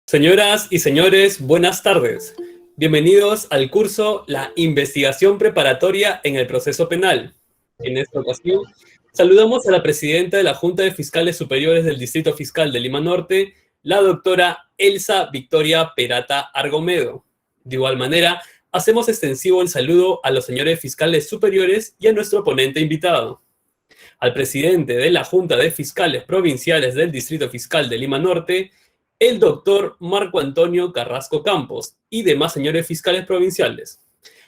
Señoras y señores, buenas tardes. Bienvenidos al curso La Investigación Preparatoria en el Proceso Penal. En esta ocasión, saludamos a la presidenta de la Junta de Fiscales Superiores del Distrito Fiscal de Lima Norte, la doctora Elsa Victoria Perata Argomedo. De igual manera, hacemos extensivo el saludo a los señores fiscales superiores y a nuestro ponente invitado. Al presidente de la Junta de Fiscales Provinciales del Distrito Fiscal de Lima Norte, el doctor Marco Antonio Carrasco Campos y demás señores fiscales provinciales,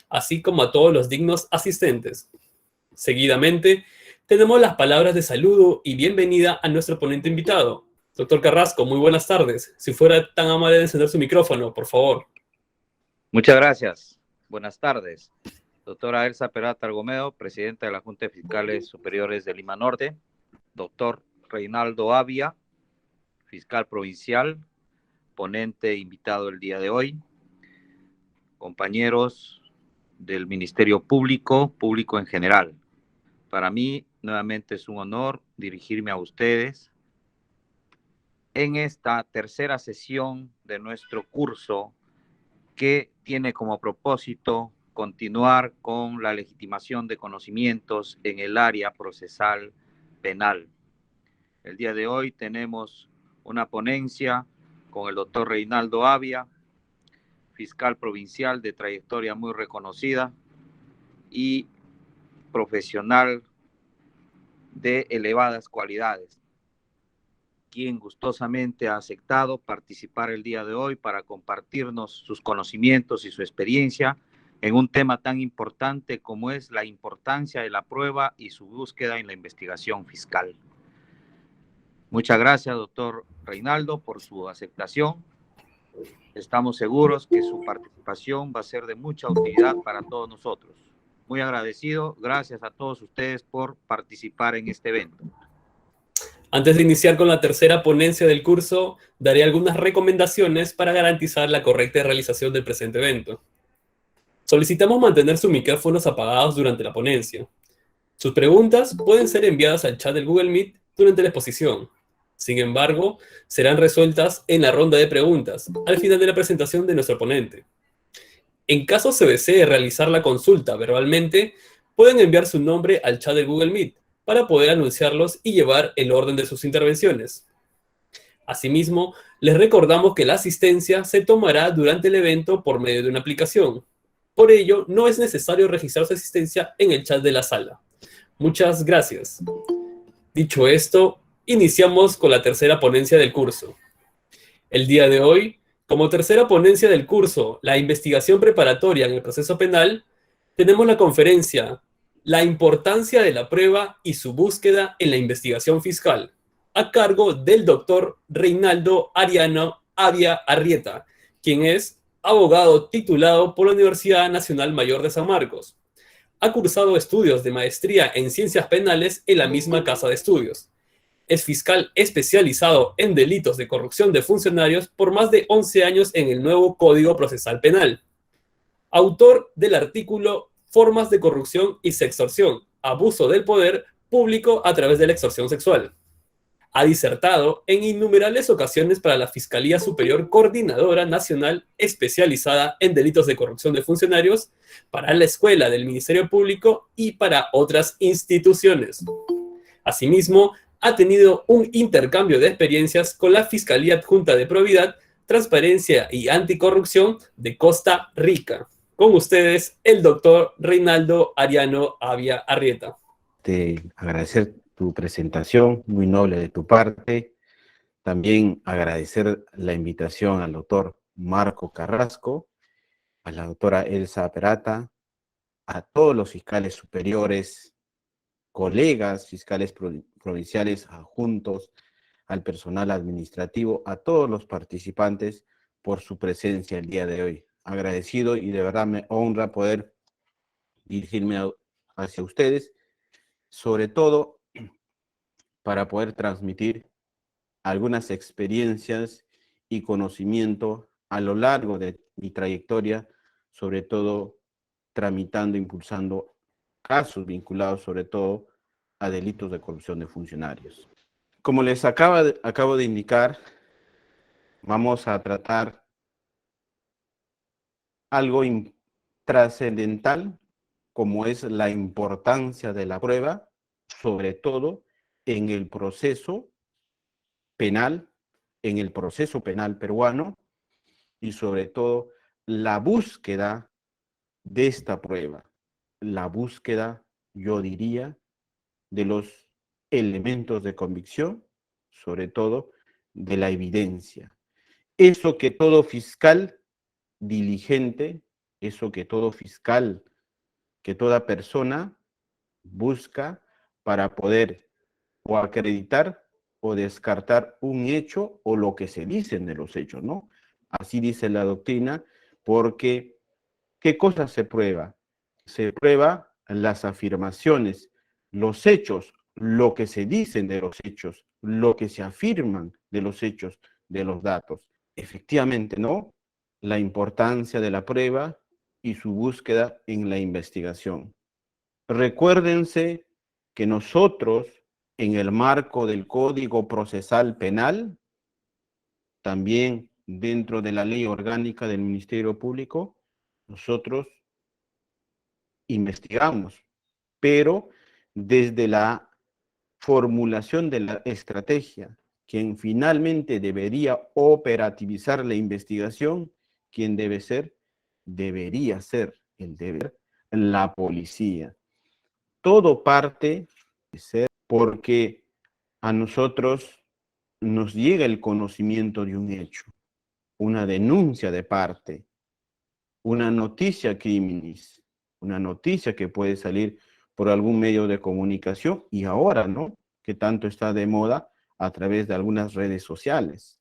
así como a todos los dignos asistentes. Seguidamente, tenemos las palabras de saludo y bienvenida a nuestro ponente invitado. Doctor Carrasco, muy buenas tardes. Si fuera tan amable de encender su micrófono, por favor. Muchas gracias. Buenas tardes. Doctora Elsa Perata Argomedo, presidenta de la Junta de Fiscales Superiores de Lima Norte. Doctor Reinaldo Avia, fiscal provincial, ponente invitado el día de hoy. Compañeros del Ministerio Público, público en general. Para mí, nuevamente es un honor dirigirme a ustedes en esta tercera sesión de nuestro curso que tiene como propósito continuar con la legitimación de conocimientos en el área procesal penal. El día de hoy tenemos una ponencia con el doctor Reinaldo Avia, fiscal provincial de trayectoria muy reconocida y profesional de elevadas cualidades, quien gustosamente ha aceptado participar el día de hoy para compartirnos sus conocimientos y su experiencia en un tema tan importante como es la importancia de la prueba y su búsqueda en la investigación fiscal. Muchas gracias, doctor Reinaldo, por su aceptación. Estamos seguros que su participación va a ser de mucha utilidad para todos nosotros. Muy agradecido. Gracias a todos ustedes por participar en este evento. Antes de iniciar con la tercera ponencia del curso, daré algunas recomendaciones para garantizar la correcta realización del presente evento. Solicitamos mantener sus micrófonos apagados durante la ponencia. Sus preguntas pueden ser enviadas al chat del Google Meet durante la exposición. Sin embargo, serán resueltas en la ronda de preguntas, al final de la presentación de nuestro ponente. En caso se desee realizar la consulta verbalmente, pueden enviar su nombre al chat del Google Meet para poder anunciarlos y llevar el orden de sus intervenciones. Asimismo, les recordamos que la asistencia se tomará durante el evento por medio de una aplicación. Por ello, no es necesario registrar su asistencia en el chat de la sala. Muchas gracias. Dicho esto, iniciamos con la tercera ponencia del curso. El día de hoy, como tercera ponencia del curso, la investigación preparatoria en el proceso penal, tenemos la conferencia La importancia de la prueba y su búsqueda en la investigación fiscal, a cargo del doctor Reinaldo Ariano Avia Arrieta, quien es abogado titulado por la Universidad Nacional Mayor de San Marcos. Ha cursado estudios de maestría en ciencias penales en la misma casa de estudios. Es fiscal especializado en delitos de corrupción de funcionarios por más de 11 años en el nuevo Código Procesal Penal. Autor del artículo Formas de corrupción y sextorsión, abuso del poder público a través de la extorsión sexual. Ha disertado en innumerables ocasiones para la Fiscalía Superior Coordinadora Nacional especializada en delitos de corrupción de funcionarios, para la Escuela del Ministerio Público y para otras instituciones. Asimismo, ha tenido un intercambio de experiencias con la Fiscalía Adjunta de Probidad, Transparencia y Anticorrupción de Costa Rica. Con ustedes, el doctor Reinaldo Ariano Avia Arrieta. Agradecer tu presentación, muy noble de tu parte. También agradecer la invitación al doctor Marco Carrasco, a la doctora Elsa Perata, a todos los fiscales superiores, colegas fiscales provinciales adjuntos, al personal administrativo, a todos los participantes por su presencia el día de hoy. Agradecido y de verdad me honra poder dirigirme hacia ustedes, sobre todo para poder transmitir algunas experiencias y conocimiento a lo largo de mi trayectoria, sobre todo tramitando, impulsando casos vinculados sobre todo a delitos de corrupción de funcionarios. Como les acabo de indicar, Vamos a tratar algo trascendental, como es la importancia de la prueba, sobre todo en el proceso penal, en el proceso penal peruano, y sobre todo la búsqueda de esta prueba, la búsqueda, yo diría, de los elementos de convicción, sobre todo de la evidencia. Eso que todo fiscal diligente, eso que todo fiscal, que toda persona busca para poder o acreditar o descartar un hecho o lo que se dicen de los hechos, ¿no? Así dice la doctrina, porque ¿qué cosa se prueba? Se prueba las afirmaciones, los hechos, lo que se dicen de los hechos, lo que se afirman de los hechos, de los datos. Efectivamente, ¿no? La importancia de la prueba y su búsqueda en la investigación. Recuérdense que nosotros, en el marco del Código Procesal Penal, también dentro de la Ley Orgánica del Ministerio Público, nosotros investigamos, pero desde la formulación de la estrategia, quien finalmente debería operativizar la investigación, ¿quién debe ser? Debería ser el deber la policía. Todo parte de ser porque a nosotros nos llega el conocimiento de un hecho, una denuncia de parte, una noticia criminis, una noticia que puede salir por algún medio de comunicación y ahora, ¿no? Que tanto está de moda a través de algunas redes sociales.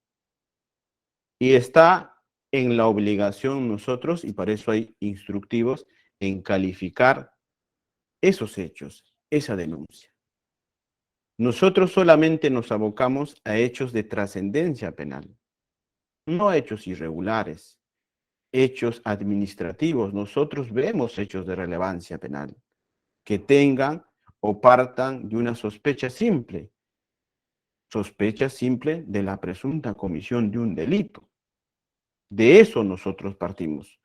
Y está en la obligación nosotros, y para eso hay instructivos, en calificar esos hechos, esa denuncia. Nosotros solamente nos abocamos a hechos de trascendencia penal, no hechos irregulares, hechos administrativos. Nosotros vemos hechos de relevancia penal que tengan o partan de una sospecha simple de la presunta comisión de un delito. De eso nosotros partimos.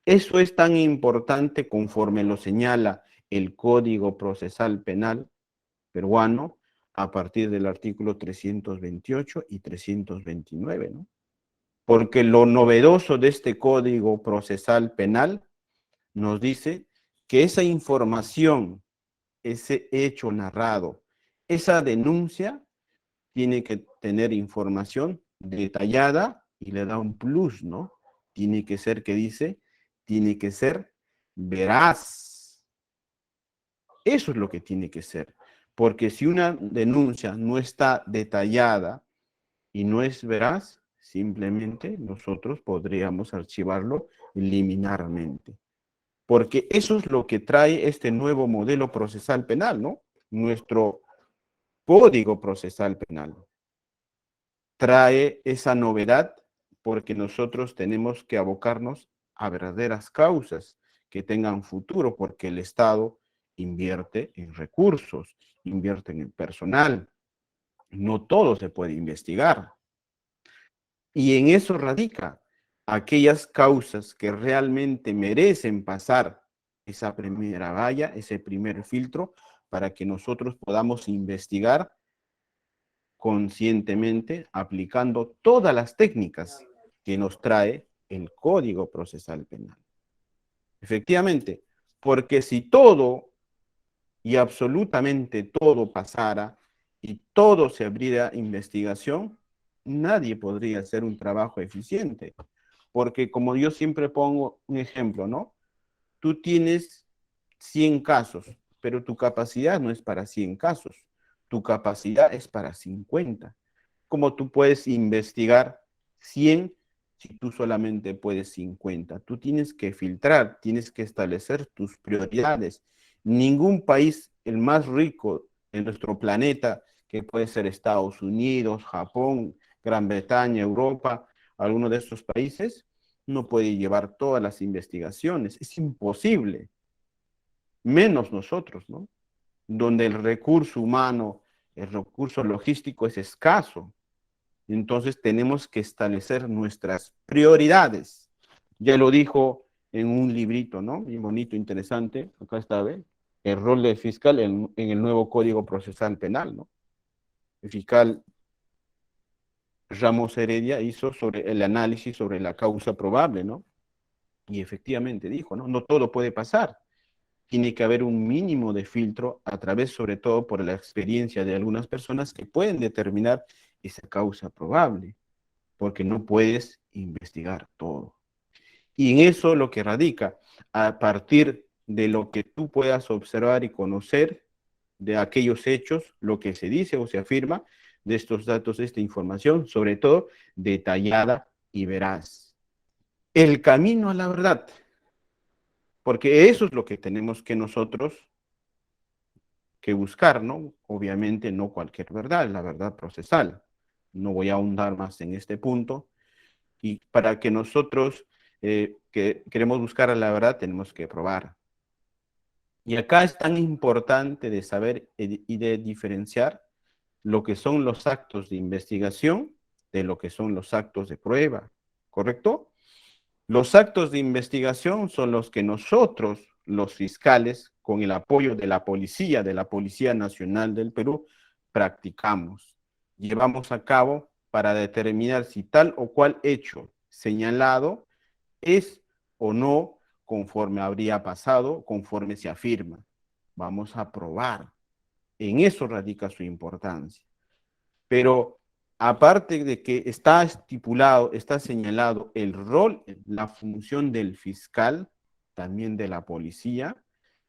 Eso es tan importante conforme lo señala el Código Procesal Penal peruano a partir del artículo 328 y 329, ¿no? Porque lo novedoso de este Código Procesal Penal nos dice que esa información, ese hecho narrado, esa denuncia, tiene que tener información detallada y le da un plus, ¿no? Tiene que ser, ¿qué dice? Tiene que ser veraz. Eso es lo que tiene que ser. Porque si una denuncia no está detallada y no es veraz, simplemente nosotros podríamos archivarlo liminarmente. Porque eso es lo que trae este nuevo modelo procesal penal, ¿no? Nuestro Código Procesal Penal trae esa novedad porque nosotros tenemos que abocarnos a verdaderas causas que tengan futuro, porque el Estado invierte en recursos, invierte en el personal. No todo se puede investigar. Y en eso radica aquellas causas que realmente merecen pasar esa primera valla, ese primer filtro, para que nosotros podamos investigar conscientemente aplicando todas las técnicas que nos trae el Código Procesal Penal. Efectivamente, porque si todo y absolutamente todo pasara y todo se abriera investigación, nadie podría hacer un trabajo eficiente. Porque como yo siempre pongo un ejemplo, ¿no? Tú tienes 100 casos, pero tu capacidad no es para 100 casos, tu capacidad es para 50. ¿Cómo tú puedes investigar 100 si tú solamente puedes 50? Tú tienes que filtrar, tienes que establecer tus prioridades. Ningún país, el más rico en nuestro planeta, que puede ser Estados Unidos, Japón, Gran Bretaña, Europa, alguno de estos países, no puede llevar todas las investigaciones. Es imposible. Menos nosotros, ¿no? Donde el recurso humano, el recurso logístico es escaso. Entonces tenemos que establecer nuestras prioridades. Ya lo dijo en un librito, ¿no? Bien bonito, interesante. Acá está, ¿ve? El rol del fiscal en el nuevo Código Procesal Penal, ¿no? El fiscal Ramos Heredia hizo sobre el análisis sobre la causa probable, ¿no? Y efectivamente dijo, ¿no? No todo puede pasar. Tiene que haber un mínimo de filtro a través, sobre todo, por la experiencia de algunas personas que pueden determinar esa causa probable, porque no puedes investigar todo. Y en eso lo que radica, a partir de lo que tú puedas observar y conocer de aquellos hechos, lo que se dice o se afirma de estos datos, de esta información, sobre todo detallada y veraz. El camino a la verdad, porque eso es lo que tenemos que nosotros que buscar, ¿no? Obviamente no cualquier verdad, la verdad procesal. No voy a ahondar más en este punto. Y para que nosotros que queremos buscar a la verdad, tenemos que probar. Y acá es tan importante de saber y de diferenciar lo que son los actos de investigación de lo que son los actos de prueba, ¿correcto? Los actos de investigación son los que nosotros, los fiscales, con el apoyo de la Policía Nacional del Perú, practicamos, llevamos a cabo para determinar si tal o cual hecho señalado es o no conforme habría pasado, conforme se afirma. Vamos a probar. En eso radica su importancia. Pero aparte de que está estipulado, está señalado el rol, la función del fiscal, también de la policía,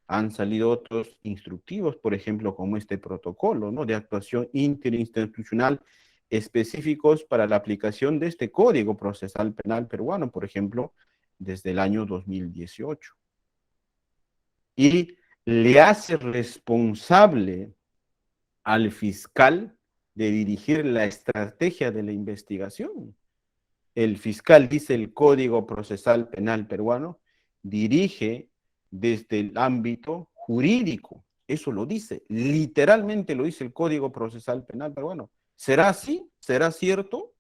han salido otros instructivos, por ejemplo, como este protocolo, ¿no?, de actuación interinstitucional específicos para la aplicación de este Código Procesal Penal peruano, por ejemplo, desde el año 2018. Y le hace responsable al fiscal de dirigir la estrategia de la investigación. El fiscal, dice el Código Procesal Penal peruano, dirige desde el ámbito jurídico. Eso lo dice, literalmente lo dice el Código Procesal Penal peruano. ¿Será así? ¿Será cierto?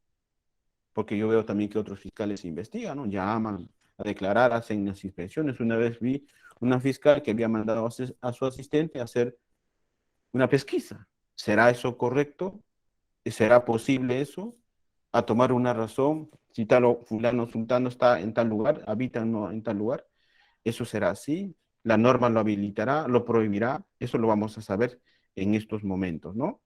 Porque yo veo también que otros fiscales investigan, ¿no? Llaman a declarar, hacen las inspecciones. Una vez vi una fiscal que había mandado a su asistente a hacer una pesquisa. ¿Será eso correcto? ¿Será posible eso? A tomar una razón, si tal o fulano sultano está en tal lugar, habita en tal lugar, ¿eso será así? ¿La norma lo habilitará, lo prohibirá? Eso lo vamos a saber en estos momentos, ¿no?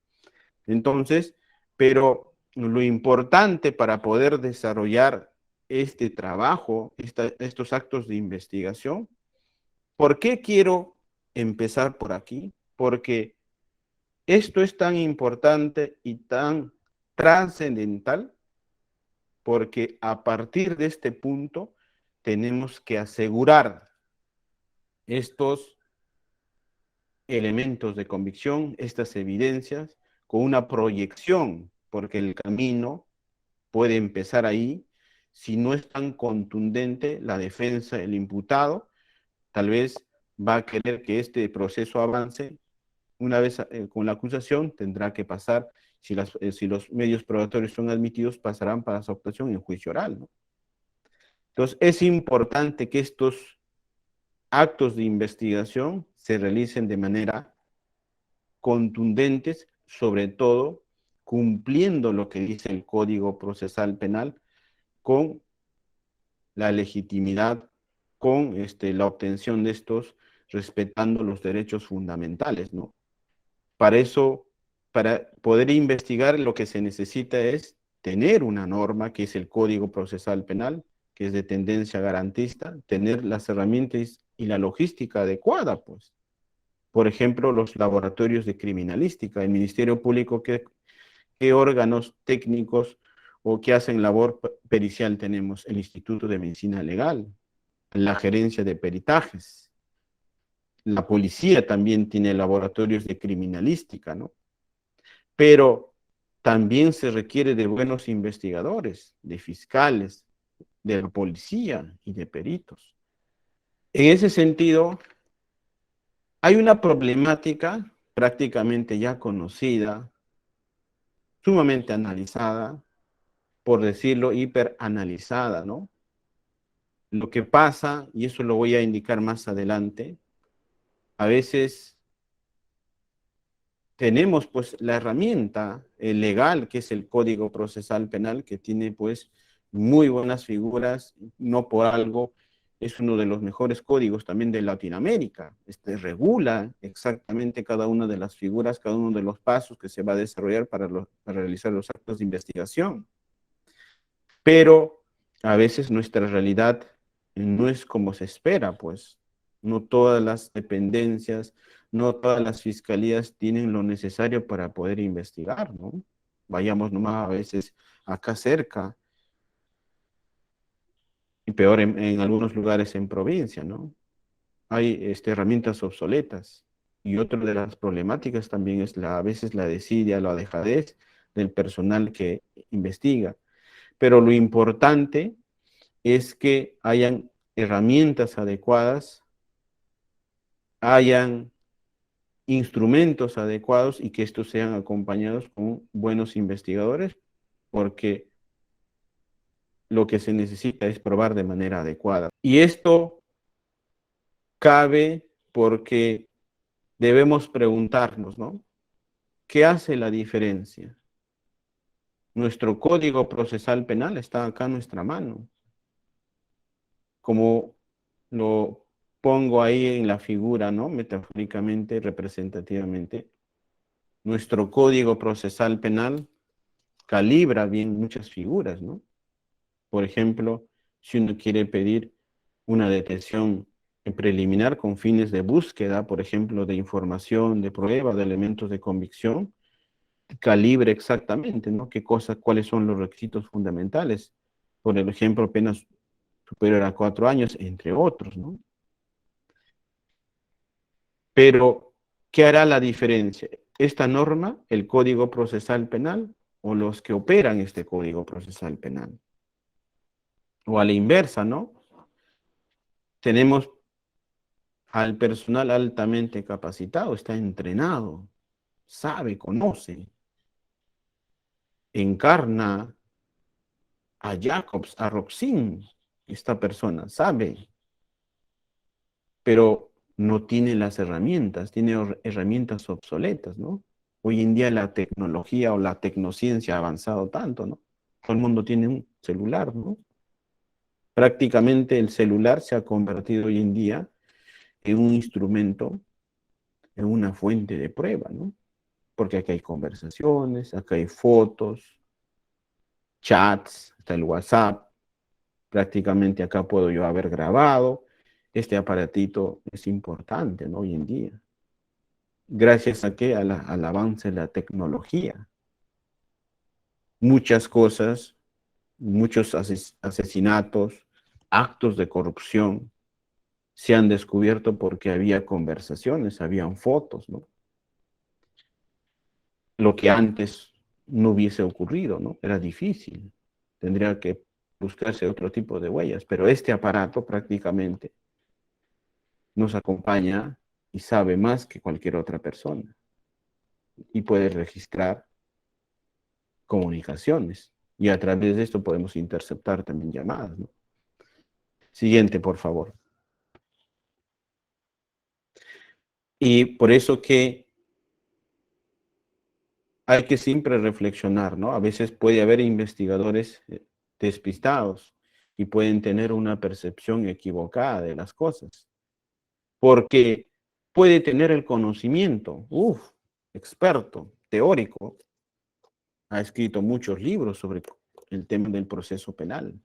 Entonces, pero lo importante para poder desarrollar este trabajo, estos actos de investigación, ¿por qué quiero empezar por aquí? Porque esto es tan importante y tan trascendental porque a partir de este punto tenemos que asegurar estos elementos de convicción, estas evidencias, con una proyección, porque el camino puede empezar ahí. Si no es tan contundente la defensa del imputado, tal vez va a querer que este proceso avance. Una vez con la acusación, tendrá que pasar, si los medios probatorios son admitidos, pasarán para su actuación en juicio oral, ¿no? Entonces, es importante que estos actos de investigación se realicen de manera contundentes, sobre todo cumpliendo lo que dice el Código Procesal Penal con la legitimidad, con la obtención de estos, respetando los derechos fundamentales, ¿no? Para eso, para poder investigar, lo que se necesita es tener una norma, que es el Código Procesal Penal, que es de tendencia garantista, tener las herramientas y la logística adecuada, pues. Por ejemplo, los laboratorios de criminalística, el Ministerio Público, ¿qué órganos técnicos o que hacen labor pericial tenemos? El Instituto de Medicina Legal, la Gerencia de Peritajes, la policía también tiene laboratorios de criminalística, ¿no? Pero también se requiere de buenos investigadores, de fiscales, de la policía y de peritos. En ese sentido, hay una problemática prácticamente ya conocida, sumamente analizada, por decirlo, hiperanalizada, ¿no? Lo que pasa, y eso lo voy a indicar más adelante, a veces tenemos pues la herramienta legal que es el Código Procesal Penal, que tiene pues muy buenas figuras, no por algo es uno de los mejores códigos también de Latinoamérica. Regula exactamente cada una de las figuras, cada uno de los pasos que se va a desarrollar para realizar los actos de investigación. Pero a veces nuestra realidad no es como se espera, pues. No todas las dependencias, no todas las fiscalías tienen lo necesario para poder investigar, ¿no? Vayamos nomás a veces acá cerca, y peor en algunos lugares en provincia, ¿no? Hay herramientas obsoletas. Y otra de las problemáticas también es a veces la desidia, la dejadez del personal que investiga. Pero lo importante es que hayan herramientas adecuadas, hayan instrumentos adecuados y que estos sean acompañados con buenos investigadores, porque lo que se necesita es probar de manera adecuada. Y esto cabe porque debemos preguntarnos, ¿no? ¿Qué hace la diferencia? Nuestro Código Procesal Penal está acá en nuestra mano. Como lo pongo ahí en la figura, ¿no? Metafóricamente, representativamente. Nuestro Código Procesal Penal calibra bien muchas figuras, ¿no? Por ejemplo, si uno quiere pedir una detención preliminar con fines de búsqueda, por ejemplo, de información, de prueba, de elementos de convicción, calibre exactamente, ¿no? ¿Qué cosas, cuáles son los requisitos fundamentales? Por ejemplo, penas superior a 4 años, entre otros, ¿no? Pero, ¿qué hará la diferencia? ¿Esta norma, el Código Procesal Penal, o los que operan este Código Procesal Penal? O a la inversa, ¿no? Tenemos al personal altamente capacitado, está entrenado, sabe, conoce, encarna a Jacobs, a Roxin, esta persona, sabe, pero no tiene las herramientas, tiene herramientas obsoletas, ¿no? Hoy en día la tecnología o la tecnociencia ha avanzado tanto, ¿no? Todo el mundo tiene un celular, ¿no? Prácticamente el celular se ha convertido hoy en día en un instrumento, en una fuente de prueba, ¿no? Porque aquí hay conversaciones, acá hay fotos, chats, está el WhatsApp, prácticamente acá puedo yo haber grabado. Este aparatito es importante, ¿no? Hoy en día. Gracias a qué? Al avance de la tecnología. Muchas cosas, muchos asesinatos, actos de corrupción se han descubierto porque había conversaciones, habían fotos, ¿no? Lo que antes no hubiese ocurrido, ¿no? Era difícil. Tendría que buscarse otro tipo de huellas, pero este aparato prácticamente nos acompaña y sabe más que cualquier otra persona y puede registrar comunicaciones y a través de esto podemos interceptar también llamadas, ¿no? Siguiente, por favor. Y por eso que hay que siempre reflexionar, ¿no? A veces puede haber investigadores despistados y pueden tener una percepción equivocada de las cosas, porque puede tener el conocimiento, experto, teórico, ha escrito muchos libros sobre el tema del proceso penal,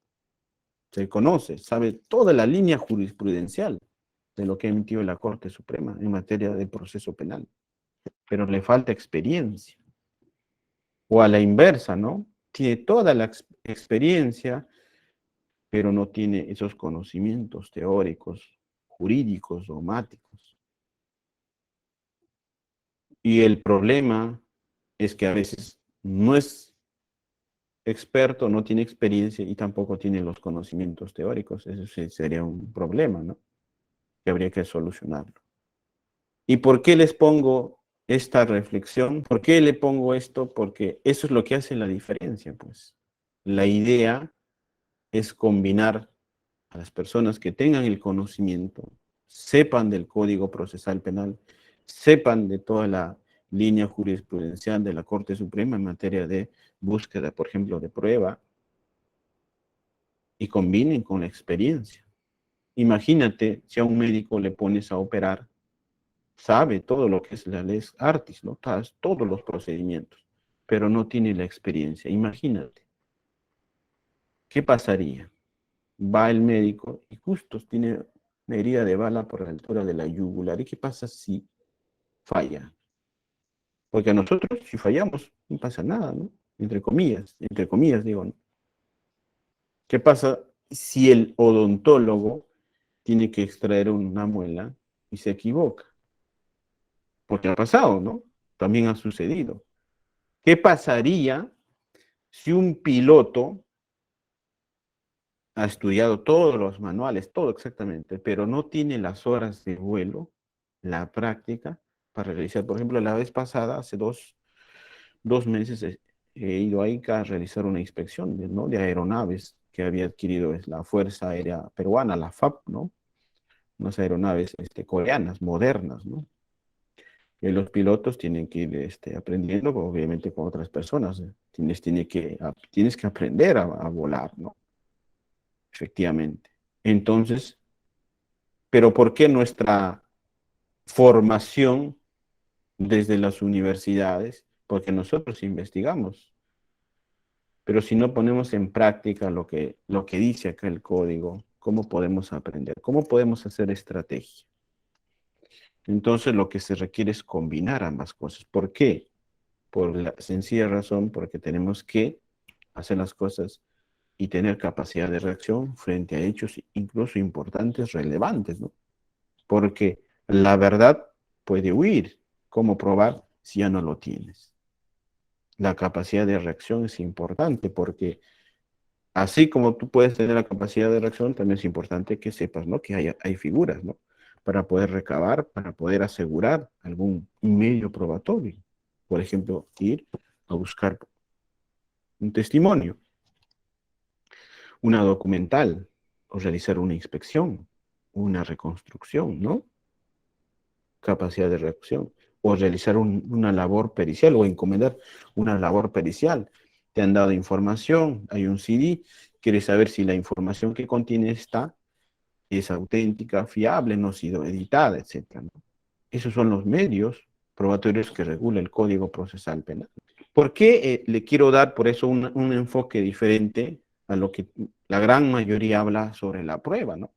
se conoce, sabe toda la línea jurisprudencial de lo que ha emitido la Corte Suprema en materia de proceso penal, pero le falta experiencia. O a la inversa, ¿no? Tiene toda la experiencia, pero no tiene esos conocimientos teóricos, jurídicos, dogmáticos. Y el problema es que a veces no es experto, no tiene experiencia y tampoco tiene los conocimientos teóricos. Eso sí sería un problema, ¿no? Que habría que solucionarlo. ¿Y por qué les pongo esta reflexión? ¿Por qué le pongo esto? Porque eso es lo que hace la diferencia, pues. la idea es combinar a las personas que tengan el conocimiento, sepan del Código Procesal Penal, sepan de toda la línea jurisprudencial de la Corte Suprema en materia de búsqueda, por ejemplo, de prueba, y combinen con la experiencia. Imagínate si a un médico le pones a operar, sabe todo lo que es la ley artis, ¿no? Todos los procedimientos, pero no tiene la experiencia. Imagínate, ¿qué pasaría? Va el médico y justo tiene una herida de bala por la altura de la yugular. ¿Y qué pasa si falla? Porque a nosotros, si fallamos, no pasa nada, ¿no? Entre comillas digo, ¿no? ¿Qué pasa si el odontólogo tiene que extraer una muela y se equivoca? Porque ha pasado, ¿no? También ha sucedido. ¿Qué pasaría si un piloto ha estudiado todos los manuales, todo exactamente, pero no tiene las horas de vuelo, la práctica, para realizar? Por ejemplo, la vez pasada, hace dos meses, he ido ahí a realizar una inspección, ¿no?, de aeronaves que había adquirido la Fuerza Aérea Peruana, la FAP, ¿no? Unas aeronaves coreanas, modernas, ¿no? Y los pilotos tienen que ir aprendiendo, obviamente, con otras personas. Tienes que aprender a volar, ¿no? Efectivamente. Entonces, pero ¿por qué nuestra formación desde las universidades? Porque nosotros investigamos, pero si no ponemos en práctica lo que dice acá el código, ¿cómo podemos aprender? ¿Cómo podemos hacer estrategia? Entonces lo que se requiere es combinar ambas cosas. ¿Por qué? Por la sencilla razón, porque tenemos que hacer las cosas y tener capacidad de reacción frente a hechos incluso importantes, relevantes, ¿no? Porque la verdad puede huir. ¿Cómo probar si ya no lo tienes? La capacidad de reacción es importante porque así como tú puedes tener la capacidad de reacción, también es importante que sepas, ¿no?, que hay figuras, ¿no?, para poder recabar, para poder asegurar algún medio probatorio. Por ejemplo, ir a buscar un testimonio, una documental, o realizar una inspección, una reconstrucción, ¿no? Capacidad de reacción, o realizar una labor pericial, o encomendar una labor pericial. Te han dado información, hay un CD, quieres saber si la información que contiene es auténtica, fiable, no ha sido editada, etc., ¿no? Esos son los medios probatorios que regula el Código Procesal Penal. ¿Por qué le quiero dar por eso un enfoque diferente a lo que la gran mayoría habla sobre la prueba, ¿no?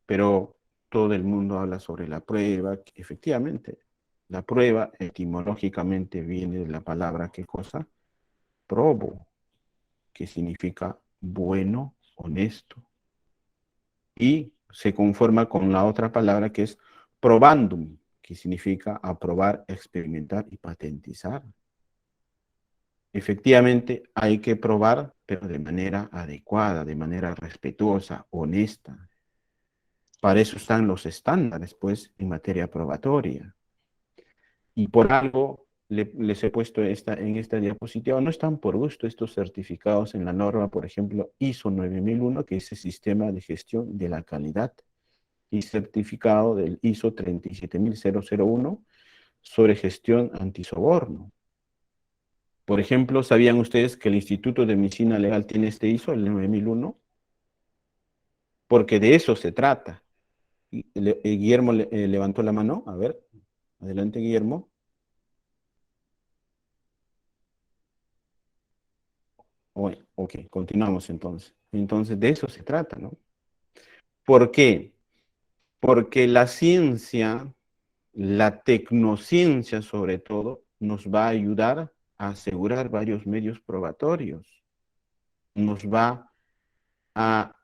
Pero todo el mundo habla sobre la prueba, que efectivamente, la prueba etimológicamente viene de la palabra, ¿qué cosa? Probo, que significa bueno, honesto, y se conforma con la otra palabra que es probandum, que significa aprobar, experimentar y patentizar. Efectivamente, hay que probar, pero de manera adecuada, de manera respetuosa, honesta. Para eso están los estándares, pues, en materia probatoria. Y por algo les he puesto en esta diapositiva, no están por gusto estos certificados en la norma, por ejemplo, ISO 9001, que es el Sistema de Gestión de la Calidad, y certificado del ISO 37001 sobre gestión antisoborno. Por ejemplo, ¿sabían ustedes que el Instituto de Medicina Legal tiene este ISO, el 9001? Porque de eso se trata. Guillermo levantó la mano. A ver, adelante, Guillermo. Ok, continuamos entonces. Entonces, de eso se trata, ¿no? ¿Por qué? Porque la ciencia, la tecnociencia sobre todo, nos va a ayudar a asegurar varios medios probatorios. Nos va a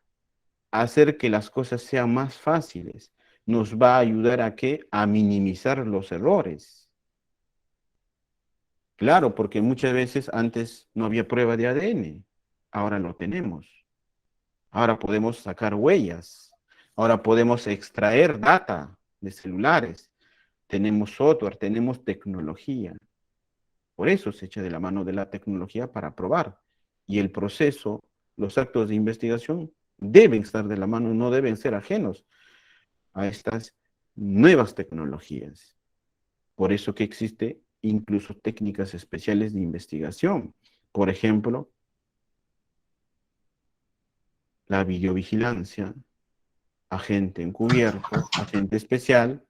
hacer que las cosas sean más fáciles. Nos va a ayudar a ¿qué? A minimizar los errores. Claro, porque muchas veces antes no había prueba de ADN. Ahora lo tenemos. Ahora podemos sacar huellas. Ahora podemos extraer data de celulares. Tenemos software, tenemos tecnología. Por eso se echa de la mano de la tecnología para probar. y el proceso, los actos de investigación deben estar de la mano, no deben ser ajenos a estas nuevas tecnologías. Por eso que existe incluso técnicas especiales de investigación. Por ejemplo, la videovigilancia, agente encubierto, agente especial,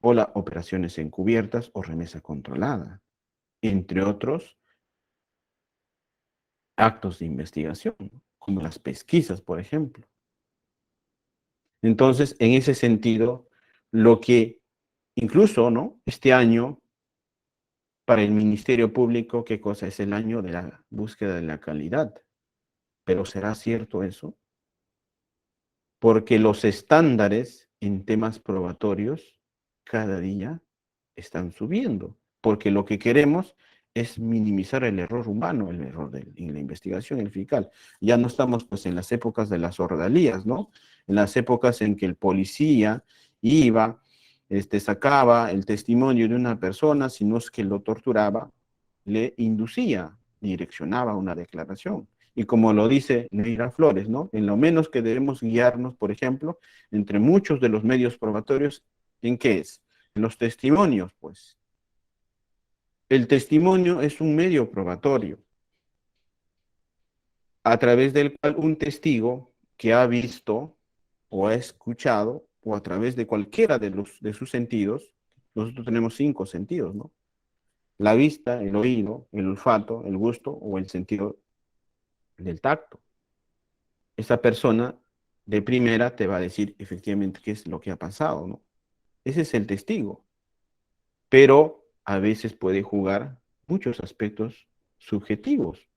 o las operaciones encubiertas o remesa controlada, entre otros actos de investigación, como las pesquisas, por ejemplo. Entonces, en ese sentido, lo que incluso, ¿no? Este año, para el Ministerio Público, ¿qué cosa? Es el año de la búsqueda de la calidad. ¿Pero será cierto eso? Porque los estándares en temas probatorios cada día están subiendo, porque lo que queremos es minimizar el error humano, el error en la investigación, el fiscal. Ya no estamos pues en las épocas de las ordalías, ¿no? En las épocas en que el policía iba, sacaba el testimonio de una persona, si no es que lo torturaba, le inducía, direccionaba una declaración. Y como lo dice Neira Flores, ¿no? En lo menos que debemos guiarnos, por ejemplo, entre muchos de los medios probatorios, ¿en qué es? En los testimonios, pues. El testimonio es un medio probatorio, a través del cual un testigo que ha visto o ha escuchado, o a través de cualquiera de sus sentidos, nosotros tenemos 5 sentidos, ¿no? La vista, el oído, el olfato, el gusto o el sentido del tacto. Esa persona de primera te va a decir efectivamente qué es lo que ha pasado, ¿no? Ese es el testigo. Pero a veces puede jugar muchos aspectos subjetivos.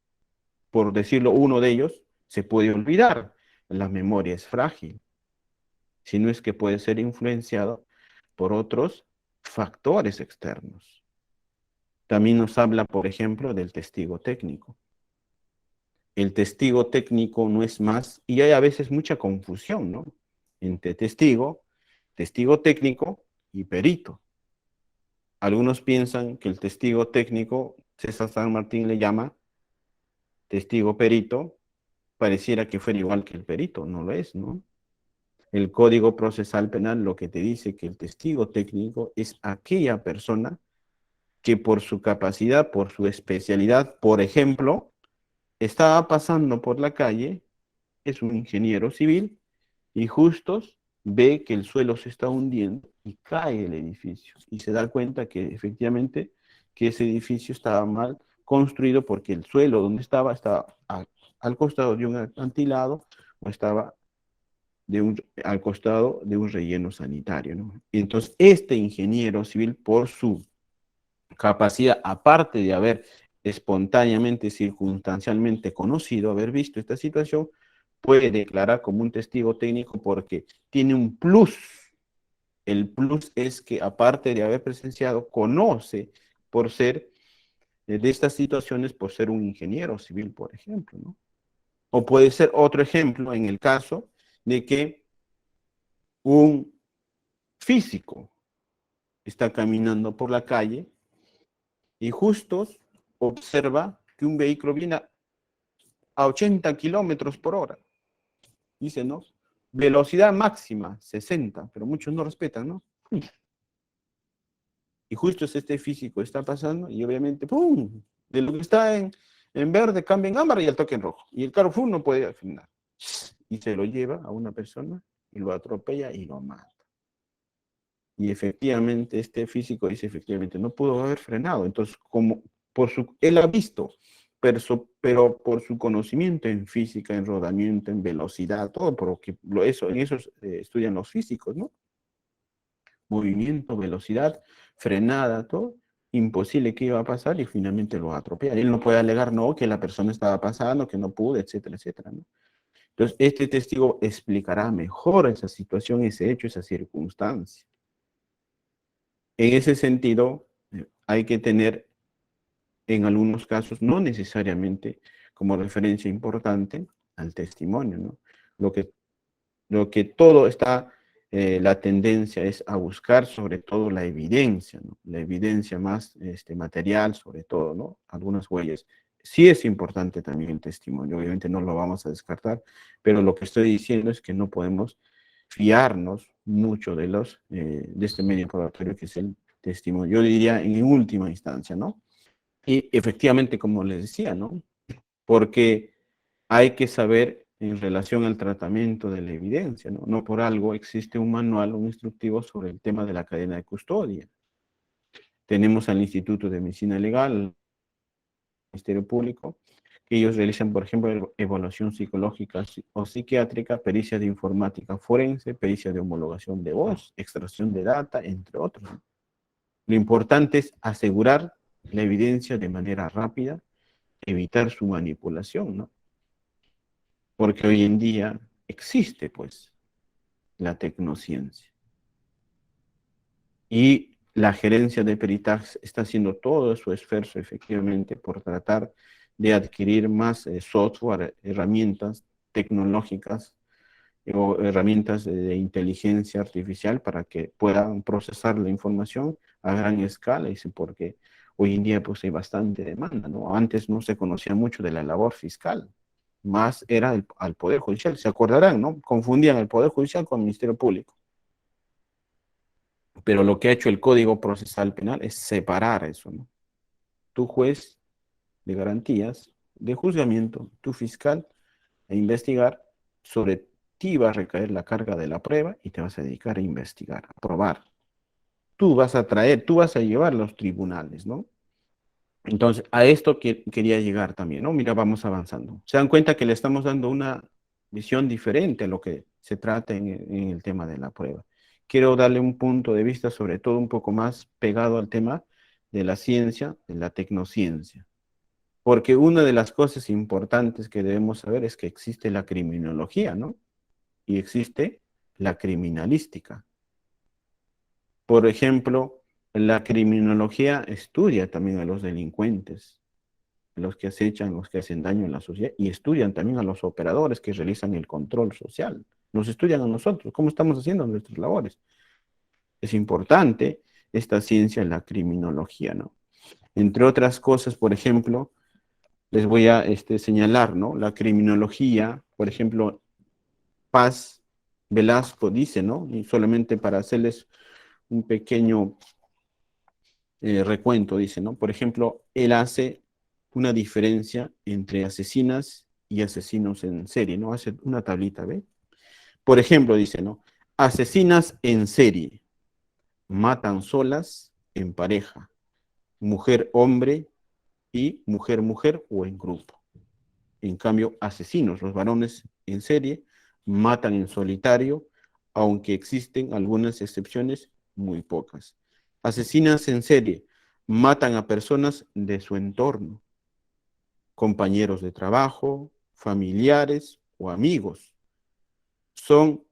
Por decirlo, uno de ellos se puede olvidar. La memoria es frágil, si no es que puede ser influenciado por otros factores externos. También nos habla, por ejemplo, del testigo técnico. El testigo técnico no es más, y hay a veces mucha confusión, ¿no? Entre testigo, testigo técnico y perito. Algunos piensan que el testigo técnico, César San Martín le llama testigo perito, pareciera que fuera igual que el perito, no lo es, ¿no? El Código Procesal Penal lo que te dice que el testigo técnico es aquella persona que por su capacidad, por su especialidad, por ejemplo, estaba pasando por la calle, es un ingeniero civil, y justos ve que el suelo se está hundiendo y cae el edificio. Y se da cuenta que efectivamente que ese edificio estaba mal construido porque el suelo donde estaba al costado de un acantilado o estaba al costado de un relleno sanitario, ¿no? Y entonces este ingeniero civil, por su capacidad, aparte de haber espontáneamente, circunstancialmente conocido, haber visto esta situación, puede declarar como un testigo técnico porque tiene un plus. El plus es que aparte de haber presenciado, conoce por ser de estas situaciones, por ser un ingeniero civil, por ejemplo, ¿no? O puede ser otro ejemplo en el caso de que un físico está caminando por la calle y justo observa que un vehículo viene a 80 kilómetros por hora. Dice, ¿no? Velocidad máxima, 60, pero muchos no respetan, ¿no? Y justo es este físico está pasando y obviamente, ¡pum! De lo que está en verde cambia en ámbar y el toque en rojo. Y el carro, ¡pum! No puede frenar. Y se lo lleva a una persona y lo atropella y lo mata. Y efectivamente este físico dice, efectivamente, no pudo haber frenado. Entonces, como él ha visto, pero por su conocimiento en física, en rodamiento, en velocidad, todo, porque en eso estudian los físicos, ¿no? Movimiento, velocidad, frenada, todo, imposible que iba a pasar y finalmente lo atropella. Él no puede alegar, no, que la persona estaba pasando, que no pudo, etcétera, etcétera, ¿no? Entonces, este testigo explicará mejor esa situación, ese hecho, esa circunstancia. En ese sentido, hay que tener, en algunos casos, no necesariamente como referencia importante al testimonio, ¿no? Lo que todo está, la tendencia es a buscar sobre todo la evidencia, ¿no? La evidencia más material, sobre todo, ¿no? Algunas huellas Sí es importante también el testimonio, obviamente no lo vamos a descartar, pero lo que estoy diciendo es que no podemos fiarnos mucho de este medio probatorio que es el testimonio. Yo diría en última instancia, ¿no? Y efectivamente, como les decía, ¿no? Porque hay que saber en relación al tratamiento de la evidencia, ¿no? No por algo existe un manual, un instructivo sobre el tema de la cadena de custodia. Tenemos al Instituto de Medicina Legal, al Ministerio Público, que ellos realizan, por ejemplo, evaluación psicológica o psiquiátrica, pericia de informática forense, pericia de homologación de voz, extracción de data, entre otros. Lo importante es asegurar la evidencia de manera rápida, evitar su manipulación, ¿no? Porque hoy en día existe, pues, la tecnociencia. Y la gerencia de peritaje está haciendo todo su esfuerzo, efectivamente, por tratar de adquirir más software, herramientas tecnológicas o herramientas de inteligencia artificial para que puedan procesar la información a gran escala, y porque hoy en día pues hay bastante demanda, ¿no? Antes no se conocía mucho de la labor fiscal, más era al Poder Judicial, se acordarán, ¿no? Confundían el Poder Judicial con el Ministerio Público. Pero lo que ha hecho el Código Procesal Penal es separar eso, ¿no? Tu juez de garantías, de juzgamiento, tu fiscal, a investigar, sobre ti va a recaer la carga de la prueba y te vas a dedicar a investigar, a probar. Tú vas a traer, tú vas a llevar los tribunales, ¿no? Entonces, a esto quería llegar también, ¿no? Mira, vamos avanzando. Se dan cuenta que le estamos dando una visión diferente a lo que se trata en el tema de la prueba. Quiero darle un punto de vista, sobre todo un poco más pegado al tema de la ciencia, de la tecnociencia. Porque una de las cosas importantes que debemos saber es que existe la criminología, ¿no? Y existe la criminalística. Por ejemplo, la criminología estudia también a los delincuentes, a los que acechan, los que hacen daño en la sociedad, y estudian también a los operadores que realizan el control social. Nos estudian a nosotros, cómo estamos haciendo nuestras labores. Es importante esta ciencia, la criminología, ¿no? Entre otras cosas, por ejemplo, les voy a señalar, ¿no? La criminología, por ejemplo, Paz Velasco dice, ¿no? Y solamente para hacerles un pequeño recuento, dice, ¿no? Por ejemplo, él hace una diferencia entre asesinas y asesinos en serie, ¿no? Hace una tablita, ¿ve? Por ejemplo, dice, ¿no? Asesinas en serie, matan solas, en pareja, mujer-hombre y mujer-mujer o en grupo. En cambio, asesinos, los varones en serie, matan en solitario, aunque existen algunas excepciones, muy pocas. Asesinas en serie, matan a personas de su entorno, compañeros de trabajo, familiares o amigos. Son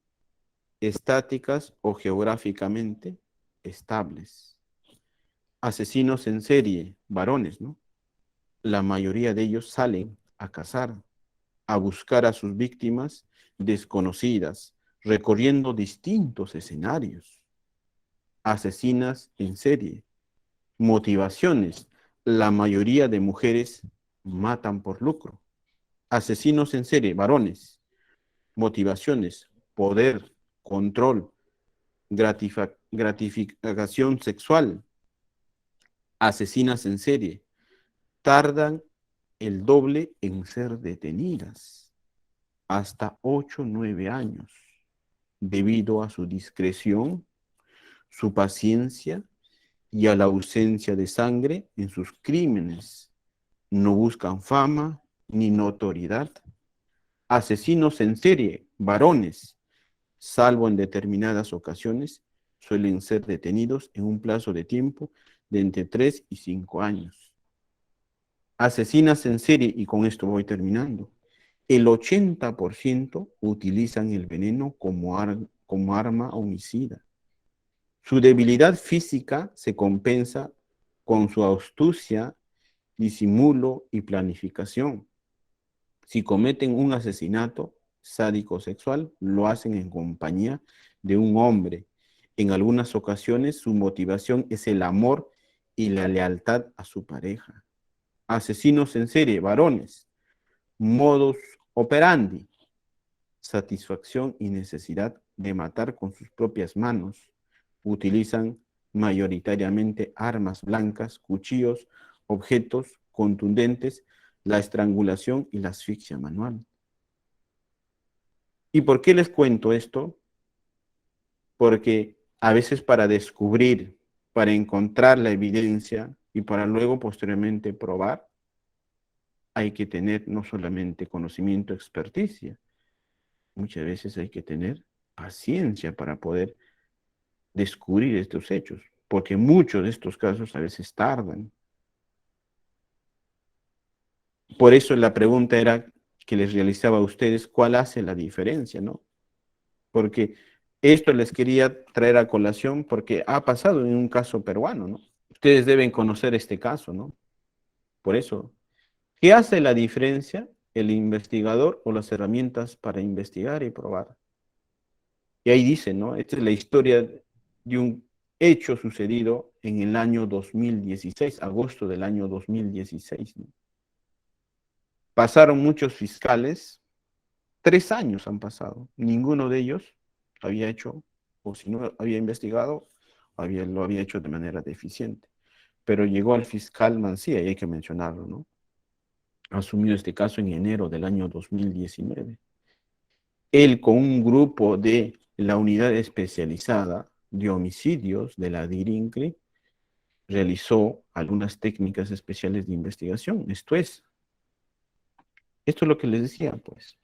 estáticas o geográficamente estables. Asesinos en serie, varones, ¿no? La mayoría de ellos salen a cazar, a buscar a sus víctimas desconocidas, recorriendo distintos escenarios. Asesinas en serie. Motivaciones. La mayoría de mujeres matan por lucro. Asesinos en serie, varones. Motivaciones. Poder, control, gratificación sexual. Asesinas en serie. Tardan el doble en ser detenidas, hasta 8 o 9 años, debido a su discreción, su paciencia y a la ausencia de sangre en sus crímenes. No buscan fama ni notoriedad. Asesinos en serie, varones, salvo en determinadas ocasiones, suelen ser detenidos en un plazo de tiempo de entre 3 y 5 años. Asesinas en serie, y con esto voy terminando, el 80% utilizan el veneno como arma homicida. Su debilidad física se compensa con su astucia, disimulo y planificación. Si cometen un asesinato sádico sexual, lo hacen en compañía de un hombre. En algunas ocasiones su motivación es el amor y la lealtad a su pareja. asesinos en serie, varones, modus operandi, satisfacción y necesidad de matar con sus propias manos. Utilizan mayoritariamente armas blancas, cuchillos, objetos contundentes, la estrangulación y la asfixia manual. ¿Y por qué les cuento esto? Porque a veces para descubrir, para encontrar la evidencia y para luego posteriormente probar, hay que tener no solamente conocimiento, experticia, muchas veces hay que tener paciencia para poder descubrir estos hechos, porque muchos de estos casos a veces tardan. Por eso la pregunta era que les realizaba a ustedes, ¿cuál hace la diferencia, no? Porque esto les quería traer a colación porque ha pasado en un caso peruano, ¿no? Ustedes deben conocer este caso, ¿no? Por eso, ¿qué hace la diferencia? El investigador o las herramientas para investigar y probar. Y ahí dice, ¿no? Esta es la historia de un hecho sucedido en el año 2016, agosto del año 2016, ¿no? Pasaron muchos fiscales, 3 años han pasado, ninguno de ellos había hecho, o si no había investigado, lo había hecho de manera deficiente. Pero llegó al fiscal Mancía, y hay que mencionarlo, ¿no? Asumió este caso en enero del año 2019. Él con un grupo de la unidad especializada de homicidios de la DIRINCRI realizó algunas técnicas especiales de investigación. Esto es lo que les decía, pues.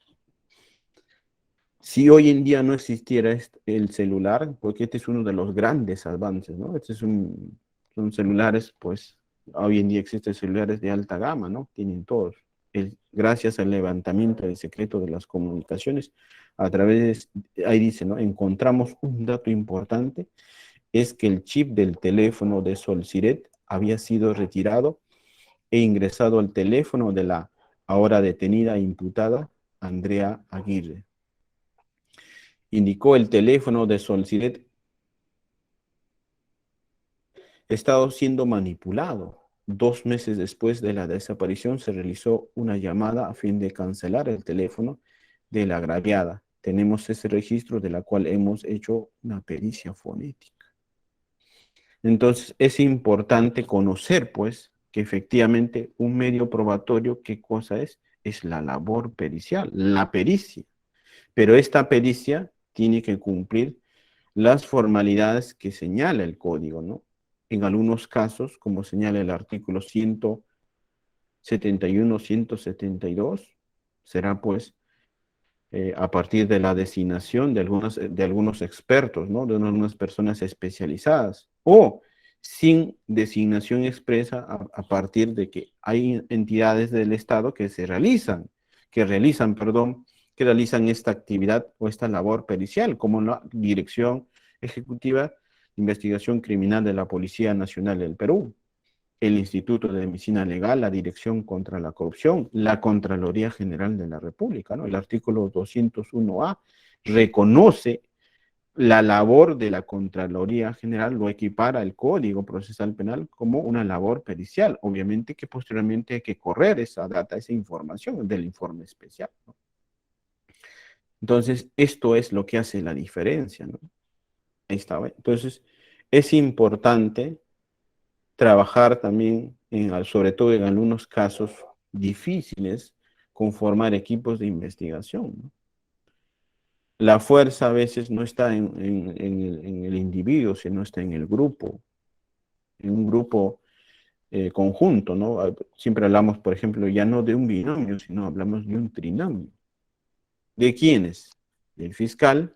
Si hoy en día no existiera el celular, porque este es uno de los grandes avances, ¿no? Son celulares, pues, hoy en día existen celulares de alta gama, ¿no? Tienen todos. Gracias al levantamiento del secreto de las comunicaciones, ahí dice, ¿no? Encontramos un dato importante, es que el chip del teléfono de Sol Siret había sido retirado e ingresado al teléfono de la ahora detenida e imputada Andrea Aguirre. Indicó el teléfono de Sol Siret estado siendo manipulado. 2 meses después de la desaparición se realizó una llamada a fin de cancelar el teléfono de la agraviada. Tenemos ese registro de la cual hemos hecho una pericia fonética. Entonces es importante conocer, pues, que efectivamente un medio probatorio, ¿qué cosa es? Es la labor pericial, la pericia. Pero esta pericia tiene que cumplir las formalidades que señala el código, ¿no? En algunos casos, como señala el artículo 171, 172, será pues a partir de la designación de algunos expertos, ¿no? De algunas personas especializadas, o sin designación expresa a partir de que hay entidades del Estado que realizan esta actividad o esta labor pericial, como la Dirección Ejecutiva de Investigación Criminal de la Policía Nacional del Perú, el Instituto de Medicina Legal, la Dirección contra la Corrupción, la Contraloría General de la República, ¿no? El artículo 201A reconoce la labor de la Contraloría General, lo equipara el Código Procesal Penal como una labor pericial. Obviamente que posteriormente hay que correr esa data, esa información del informe especial, ¿no? Entonces, esto es lo que hace la diferencia, ¿no? Ahí está, ¿ve? Entonces, es importante trabajar también, sobre todo en algunos casos difíciles, conformar equipos de investigación, ¿no? La fuerza a veces no está en el individuo, sino está en el grupo, en un grupo conjunto, ¿no? Siempre hablamos, por ejemplo, ya no de un binomio, sino hablamos de un trinomio. ¿De quiénes? Del fiscal,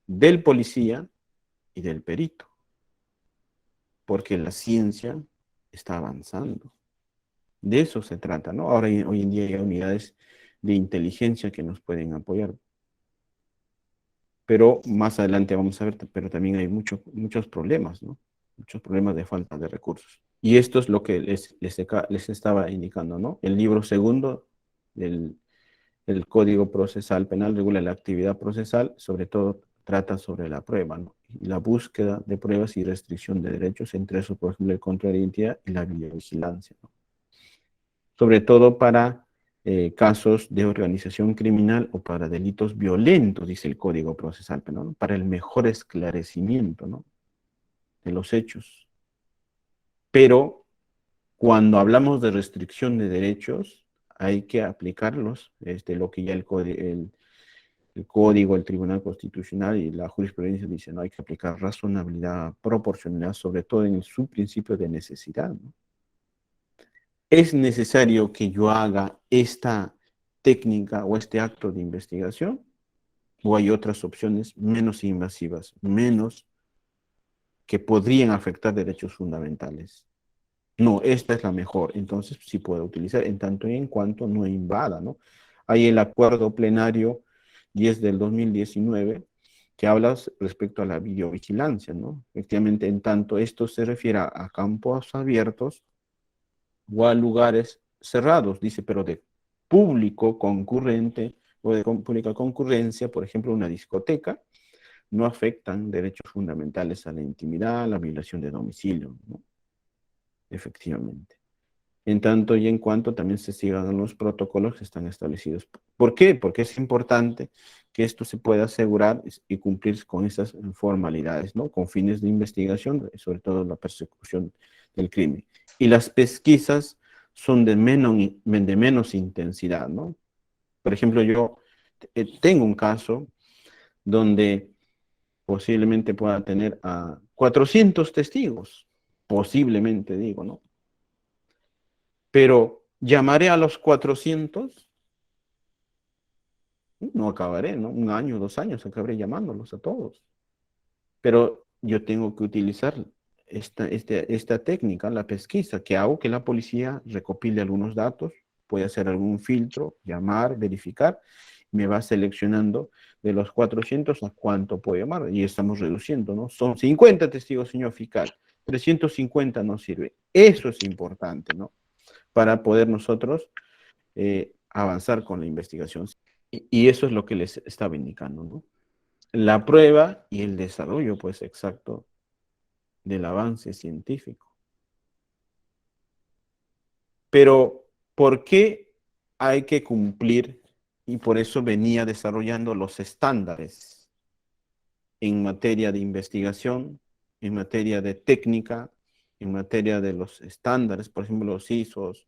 del policía y del perito. Porque la ciencia está avanzando. De eso se trata, ¿no? Ahora, hoy en día hay unidades de inteligencia que nos pueden apoyar. Pero más adelante vamos a ver, pero también hay muchos problemas, ¿no? Muchos problemas de falta de recursos. Y esto es lo que les estaba indicando, ¿no? El libro segundo del Código Procesal Penal regula la actividad procesal, sobre todo trata sobre la prueba, ¿no? Y la búsqueda de pruebas y restricción de derechos, entre eso, por ejemplo, el control de identidad y la videovigilancia, ¿no? sobre todo para casos de organización criminal o para delitos violentos, dice el Código Procesal Penal, ¿no? Para el mejor esclarecimiento, ¿no?, de los hechos. Pero cuando hablamos de restricción de derechos, hay que aplicarlos, lo que ya el Código, el Tribunal Constitucional y la jurisprudencia dicen, ¿no? Hay que aplicar razonabilidad, proporcionalidad, sobre todo en su principio de necesidad, ¿no? ¿Es necesario que yo haga esta técnica o este acto de investigación? ¿O hay otras opciones menos invasivas, menos que podrían afectar derechos fundamentales? No, esta es la mejor, entonces sí puedo utilizar en tanto y en cuanto no invada, ¿no? Hay el acuerdo plenario 10 del 2019 que habla respecto a la videovigilancia, ¿no? Efectivamente, en tanto esto se refiere a campos abiertos o a lugares cerrados, dice, pero de público concurrente o de pública concurrencia, por ejemplo, una discoteca, no afectan derechos fundamentales a la intimidad, a la violación de domicilio, ¿no? Efectivamente. En tanto y en cuanto también se sigan los protocolos que están establecidos. ¿Por qué? Porque es importante que esto se pueda asegurar y cumplir con esas formalidades, ¿no? Con fines de investigación, sobre todo la persecución del crimen. Y las pesquisas son de menos intensidad, ¿no? Por ejemplo, yo tengo un caso donde posiblemente pueda tener a 400 testigos, posiblemente digo, ¿no? Pero llamaré a los 400, no acabaré, ¿no? 1 año, 2 años, acabaré llamándolos a todos. Pero yo tengo que utilizar esta técnica, la pesquisa, que hago que la policía recopile algunos datos, puede hacer algún filtro, llamar, verificar, me va seleccionando de los 400 a cuánto puedo llamar, y estamos reduciendo, ¿no? Son 50 testigos, señor fiscal, 350 no sirve. Eso es importante, ¿no? Para poder nosotros avanzar con la investigación. Y eso es lo que les estaba indicando, ¿no? La prueba y el desarrollo, pues, exacto del avance científico. Pero, ¿por qué hay que cumplir? Y por eso venía desarrollando los estándares en materia de investigación, en materia de técnica, en materia de los estándares, por ejemplo, los ISOs,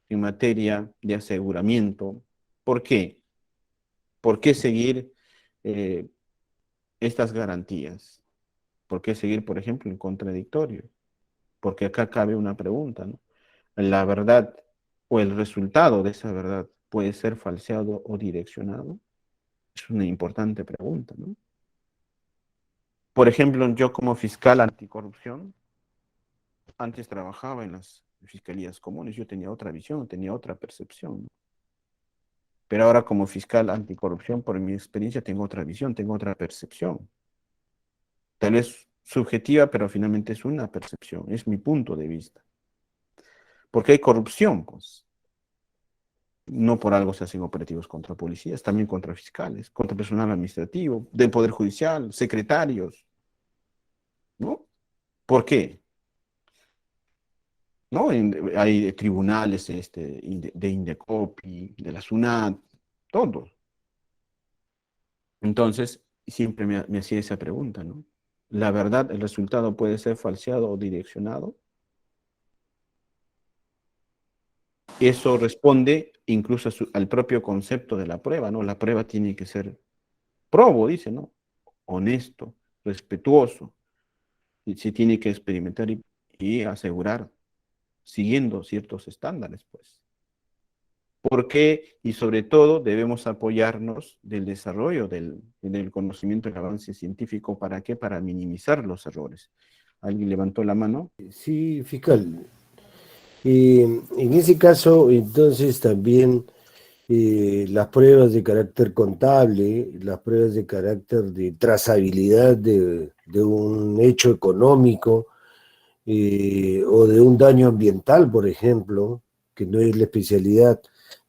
en materia de aseguramiento. ¿Por qué? ¿Por qué seguir estas garantías? ¿Por qué seguir, por ejemplo, el contradictorio? Porque acá cabe una pregunta, ¿no? ¿La verdad o el resultado de esa verdad puede ser falseado o direccionado? Es una importante pregunta, ¿no? Por ejemplo, yo como fiscal anticorrupción, antes trabajaba en las fiscalías comunes, yo tenía otra visión, tenía otra percepción, ¿no? Pero ahora como fiscal anticorrupción, por mi experiencia, tengo otra visión, tengo otra percepción. Tal vez subjetiva, pero finalmente es una percepción, es mi punto de vista. Porque hay corrupción, pues. No por algo se hacen operativos contra policías, también contra fiscales, contra personal administrativo, del Poder Judicial, secretarios, ¿no? ¿Por qué? ¿No? Hay tribunales de Indecopi, de la SUNAT, todos. Entonces, siempre me hacía esa pregunta, ¿no? ¿La verdad, el resultado puede ser falseado o direccionado? Eso responde incluso al propio concepto de la prueba, ¿no? La prueba tiene que ser probo, dice, ¿no? Honesto, respetuoso, y se tiene que experimentar y asegurar, siguiendo ciertos estándares, pues. ¿Por qué? Y sobre todo debemos apoyarnos del desarrollo del conocimiento, del avance científico. ¿Para qué? Para minimizar los errores. ¿Alguien levantó la mano? Sí, fiscal. En ese caso, entonces también las pruebas de carácter contable, las pruebas de carácter de trazabilidad de un hecho económico o de un daño ambiental, por ejemplo, que no es la especialidad,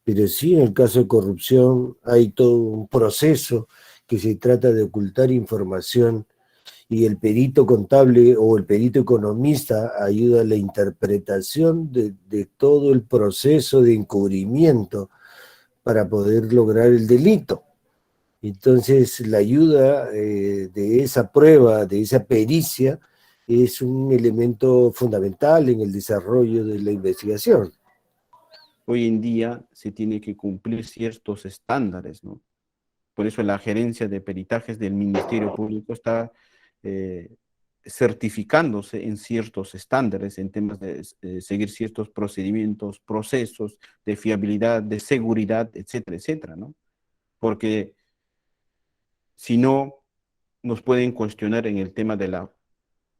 pero sí en el caso de corrupción hay todo un proceso que se trata de ocultar información y el perito contable o el perito economista ayuda a la interpretación de todo el proceso de encubrimiento para poder lograr el delito. Entonces, la ayuda de esa prueba, de esa pericia, es un elemento fundamental en el desarrollo de la investigación. Hoy en día se tiene que cumplir ciertos estándares, ¿no? Por eso la gerencia de peritajes del Ministerio Público está certificándose en ciertos estándares, en temas de seguir ciertos procedimientos, procesos de fiabilidad, de seguridad, etcétera, etcétera, ¿no? Porque si no, nos pueden cuestionar en el tema de la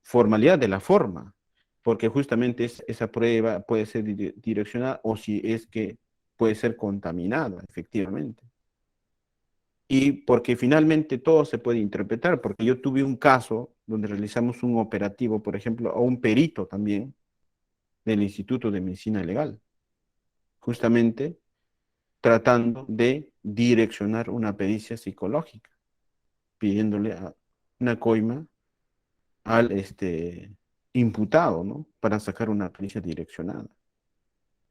formalidad de la forma, porque justamente esa prueba puede ser direccionada o si es que puede ser contaminada, efectivamente. Y porque finalmente todo se puede interpretar, porque yo tuve un caso donde realizamos un operativo, por ejemplo, a un perito también del Instituto de Medicina Legal, justamente tratando de direccionar una pericia psicológica, pidiéndole una coima al imputado, ¿no? Para sacar una pericia direccionada.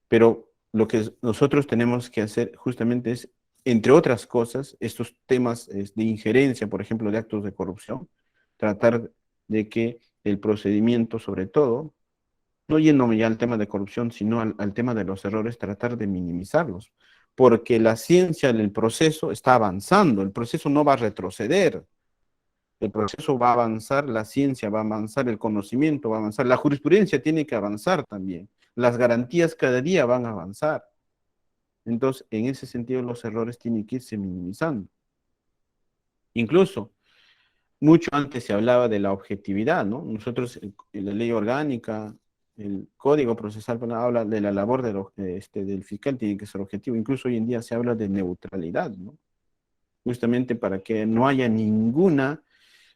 Pero lo que nosotros tenemos que hacer justamente es, entre otras cosas, estos temas de injerencia, por ejemplo, de actos de corrupción, tratar de que el procedimiento, sobre todo, no yéndome ya al tema de corrupción, sino al tema de los errores, tratar de minimizarlos, porque la ciencia del proceso está avanzando, el proceso no va a retroceder, el proceso va a avanzar, la ciencia va a avanzar, el conocimiento va a avanzar, la jurisprudencia tiene que avanzar también, las garantías cada día van a avanzar. Entonces, en ese sentido, los errores tienen que irse minimizando. Incluso, mucho antes se hablaba de la objetividad, ¿no? Nosotros, en la ley orgánica, el Código Procesal Penal habla de la labor del fiscal, tiene que ser objetivo. Incluso hoy en día se habla de neutralidad, ¿no? Justamente para que no haya ninguna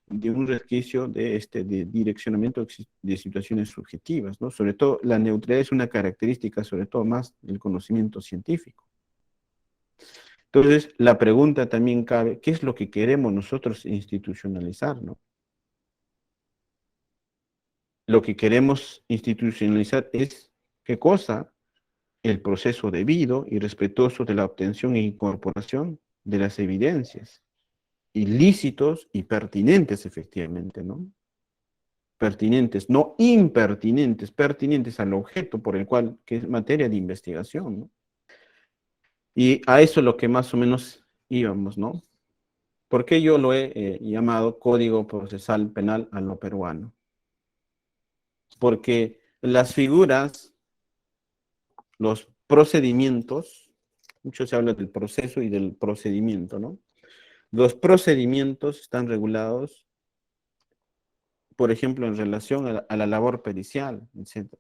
de un resquicio de direccionamiento de situaciones subjetivas, ¿no? Sobre todo, la neutralidad es una característica, sobre todo más del conocimiento científico. Entonces, la pregunta también cabe, ¿qué es lo que queremos nosotros institucionalizar, no? Lo que queremos institucionalizar es, ¿qué cosa? El proceso debido y respetuoso de la obtención e incorporación de las evidencias, ilícitos y pertinentes, efectivamente, ¿no? Pertinentes, no impertinentes, pertinentes al objeto por el cual, que es materia de investigación, ¿no? Y a eso es lo que más o menos íbamos, ¿no? ¿Por qué yo lo he llamado Código Procesal Penal a lo peruano? Porque las figuras, los procedimientos, mucho se habla del proceso y del procedimiento, ¿no? Los procedimientos están regulados, por ejemplo, en relación a la labor pericial, etc.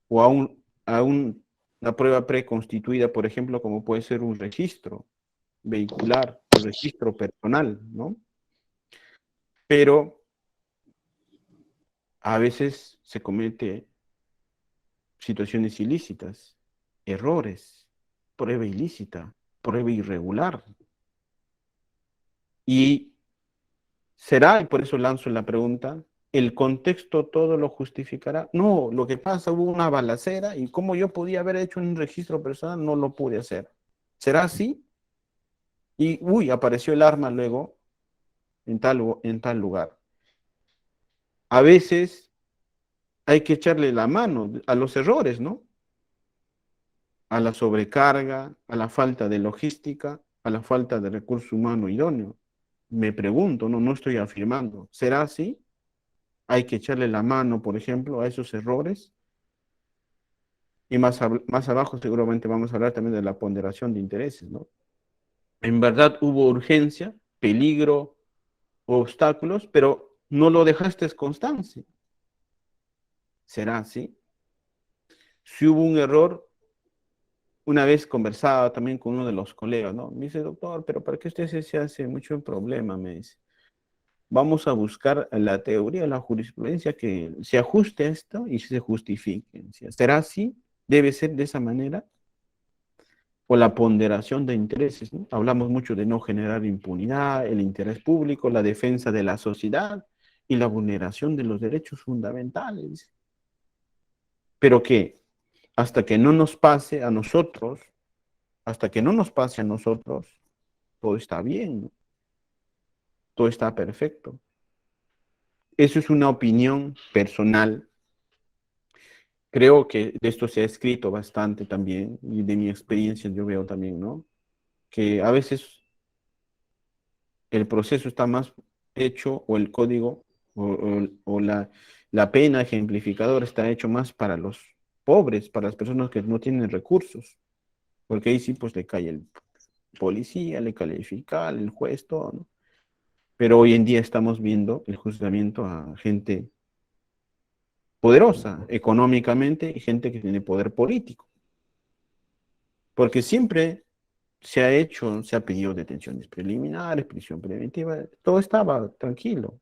O una prueba preconstituida, por ejemplo, como puede ser un registro vehicular, un registro personal, ¿no? Pero a veces se comete situaciones ilícitas, errores, prueba ilícita, prueba irregular. Y será, y por eso lanzo la pregunta, ¿el contexto todo lo justificará? No, lo que pasa, hubo una balacera y como yo podía haber hecho un registro personal, no lo pude hacer. ¿Será así? Y, apareció el arma luego en tal lugar. A veces hay que echarle la mano a los errores, ¿no? A la sobrecarga, a la falta de logística, a la falta de recurso humano idóneo. Me pregunto, no estoy afirmando, ¿será así? Hay que echarle la mano, por ejemplo, a esos errores. Y más abajo seguramente vamos a hablar también de la ponderación de intereses, ¿no? En verdad hubo urgencia, peligro, obstáculos, pero no lo dejaste constancia. ¿Será así? Si hubo un error, una vez conversaba también con uno de los colegas, ¿no? Me dice, doctor, pero ¿para qué usted se hace mucho problema? Me dice. Vamos a buscar la teoría, la jurisprudencia que se ajuste a esto y se justifique. ¿Será así? ¿Debe ser de esa manera? O la ponderación de intereses, ¿no? Hablamos mucho de no generar impunidad, el interés público, la defensa de la sociedad, y la vulneración de los derechos fundamentales. Pero que hasta que no nos pase a nosotros, todo está bien, ¿no? Todo está perfecto. Eso es una opinión personal. Creo que de esto se ha escrito bastante también, y de mi experiencia yo veo también, ¿no? Que a veces el proceso está más hecho, o el código, o la pena ejemplificadora está hecho más para los pobres, para las personas que no tienen recursos, porque ahí sí pues le cae el policía, le cae el fiscal, el juez, todo, ¿no? Pero hoy en día estamos viendo el juzgamiento a gente poderosa económicamente y gente que tiene poder político, porque siempre se ha pedido detenciones preliminares, prisión preventiva, todo estaba tranquilo,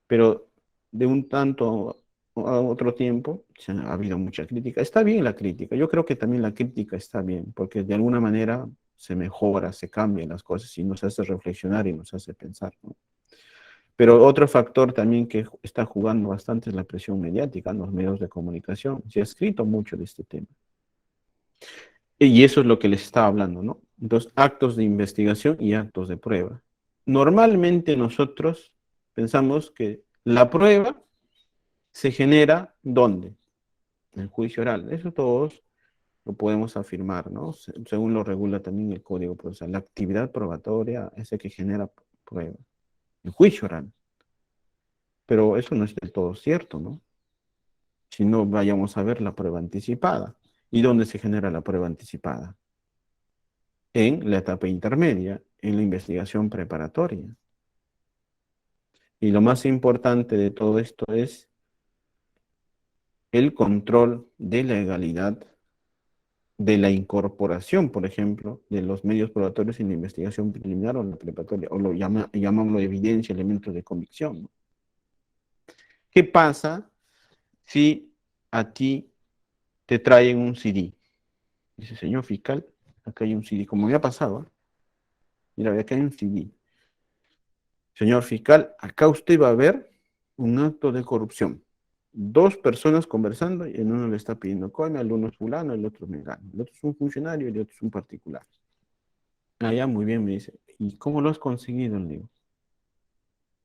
pero de un tanto a otro tiempo ha habido mucha crítica. Está bien la crítica, yo creo que también la crítica está bien, porque de alguna manera se mejora, se cambian las cosas y nos hace reflexionar y nos hace pensar, ¿no? Pero otro factor también que está jugando bastante es la presión mediática en los medios de comunicación. Se ha escrito mucho de este tema. Y eso es lo que les estaba hablando, ¿no? Entonces, actos de investigación y actos de prueba. Normalmente nosotros pensamos que la prueba se genera ¿dónde? En el juicio oral. Eso todos lo podemos afirmar, ¿no? Según lo regula también el Código Procesal. La actividad probatoria es el que genera prueba. El juicio oral. Pero eso no es del todo cierto, ¿no? Si no, vayamos a ver la prueba anticipada. ¿Y dónde se genera la prueba anticipada? En la etapa intermedia, en la investigación preparatoria. Y lo más importante de todo esto es el control de legalidad de la incorporación, por ejemplo, de los medios probatorios en la investigación preliminar o en la preparatoria, o llamamos evidencia, elementos de convicción, ¿no? ¿Qué pasa si a ti te traen un CD? Dice, señor fiscal, acá hay un CD, como me ha pasado, ¿eh? Mira, acá hay un CD. Señor fiscal, acá usted va a ver un acto de corrupción. Dos personas conversando y en uno le está pidiendo coima, el uno es fulano, el otro es mengano. El otro es un funcionario y el otro es un particular. Ah, ya, muy bien, me dice. ¿Y cómo lo has conseguido? Le digo.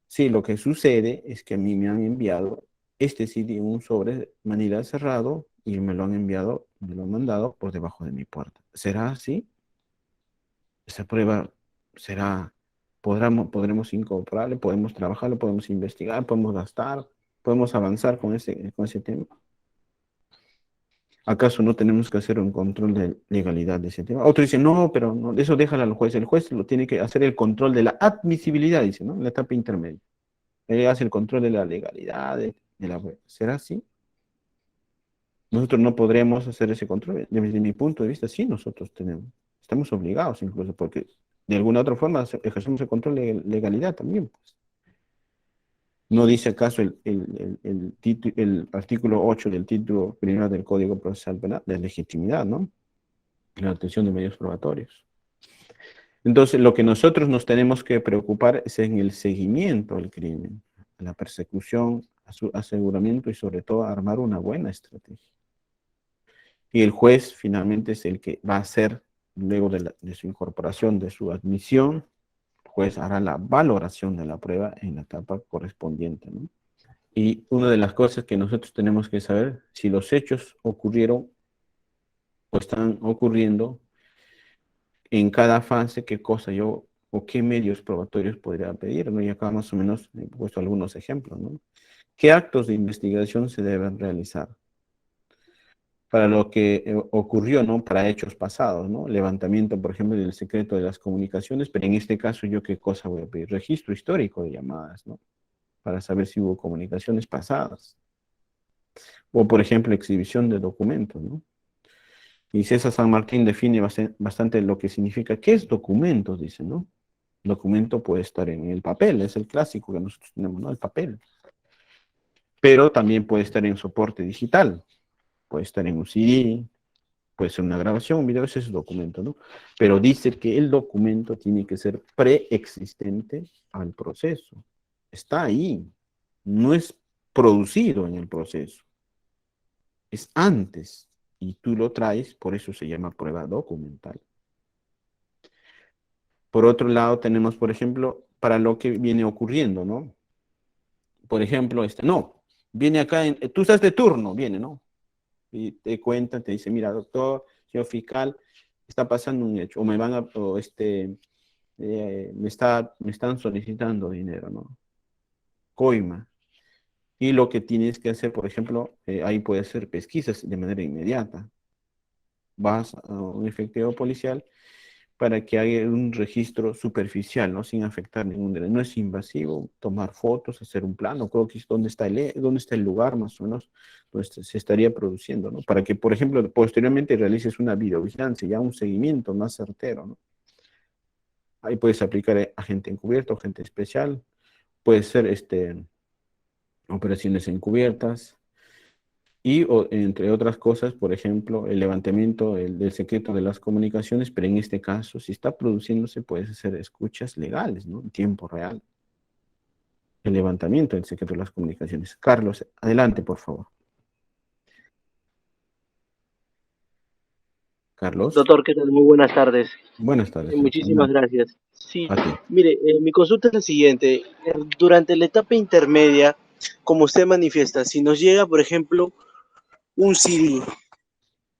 Sí, lo que sucede es que a mí me han enviado este CD en un sobre manila cerrado y me lo han enviado, me lo han mandado por debajo de mi puerta. ¿Será así? Esa prueba será, podremos incorporarle, podemos trabajarlo, podemos investigar, podemos gastar, podemos avanzar con ese tema. ¿Acaso no tenemos que hacer un control de legalidad de ese tema? Otro dice, no, pero no, eso déjalo al juez. El juez lo tiene que hacer el control de la admisibilidad, dice, ¿no? En la etapa intermedia. Él hace el control de la legalidad de la web. ¿Será así? Nosotros no podremos hacer ese control. Desde mi punto de vista, sí, nosotros estamos obligados incluso, porque de alguna otra forma ejercemos el control de legalidad también, pues. ¿No dice acaso el artículo 8 del título primero del Código Procesal Penal de legitimidad, ¿no? La obtención de medios probatorios. Entonces, lo que nosotros nos tenemos que preocupar es en el seguimiento del crimen, la persecución, su aseguramiento y sobre todo armar una buena estrategia. Y el juez finalmente es el que va a hacer, luego de su incorporación, de su admisión, el juez hará la valoración de la prueba en la etapa correspondiente, ¿no? Y una de las cosas que nosotros tenemos que saber, si los hechos ocurrieron o están ocurriendo, en cada fase, qué cosa yo o qué medios probatorios podría pedir, ¿no? Y acá más o menos he puesto algunos ejemplos, ¿no? ¿Qué actos de investigación se deben realizar? Para lo que ocurrió, ¿no? Para hechos pasados, ¿no? Levantamiento, por ejemplo, del secreto de las comunicaciones, pero en este caso, ¿yo qué cosa voy a pedir? Registro histórico de llamadas, ¿no? Para saber si hubo comunicaciones pasadas. O, por ejemplo, exhibición de documentos, ¿no? Y César San Martín define bastante lo que significa. ¿Qué es documentos? Dice, ¿no? Documento puede estar en el papel, es el clásico que nosotros tenemos, ¿no? El papel. Pero también puede estar en soporte digital. Puede estar en un CD, puede ser una grabación, un video, ese es documento, ¿no? Pero dice que el documento tiene que ser preexistente al proceso. está ahí, no es producido en el proceso, es antes, y tú lo traes, por eso se llama prueba documental. Por otro lado, tenemos, por ejemplo, para lo que viene ocurriendo, ¿no? Por ejemplo, no, viene acá, tú estás de turno, viene, ¿no? Y te cuentan, te dice, mira, doctor, señor fiscal, está pasando un hecho, o me van a, o me están solicitando dinero, ¿no? Coima. Y lo que tienes que hacer, por ejemplo, ahí puede hacer pesquisas de manera inmediata. Vas a un efectivo policial para que haga un registro superficial, ¿no? Sin afectar ningún derecho. No es invasivo tomar fotos, hacer un plano, creo que es dónde está el lugar más o menos donde se estaría produciendo, ¿no? Para que, por ejemplo, posteriormente realices una videovigilancia, ya un seguimiento más certero, ¿no? Ahí puedes aplicar agente encubierto, agente especial, puede ser operaciones encubiertas, y entre otras cosas, por ejemplo, el levantamiento del secreto de las comunicaciones, pero en este caso, si está produciéndose, puedes hacer escuchas legales, ¿no? En tiempo real. El levantamiento del secreto de las comunicaciones. Carlos, adelante, por favor. Carlos. Doctor, ¿qué tal? Muy buenas tardes. Buenas tardes. Muchísimas Adelante. gracias. Sí, A ti. mire, mi consulta es la siguiente. Durante la etapa intermedia, como usted manifiesta, si nos llega, por ejemplo, un CD,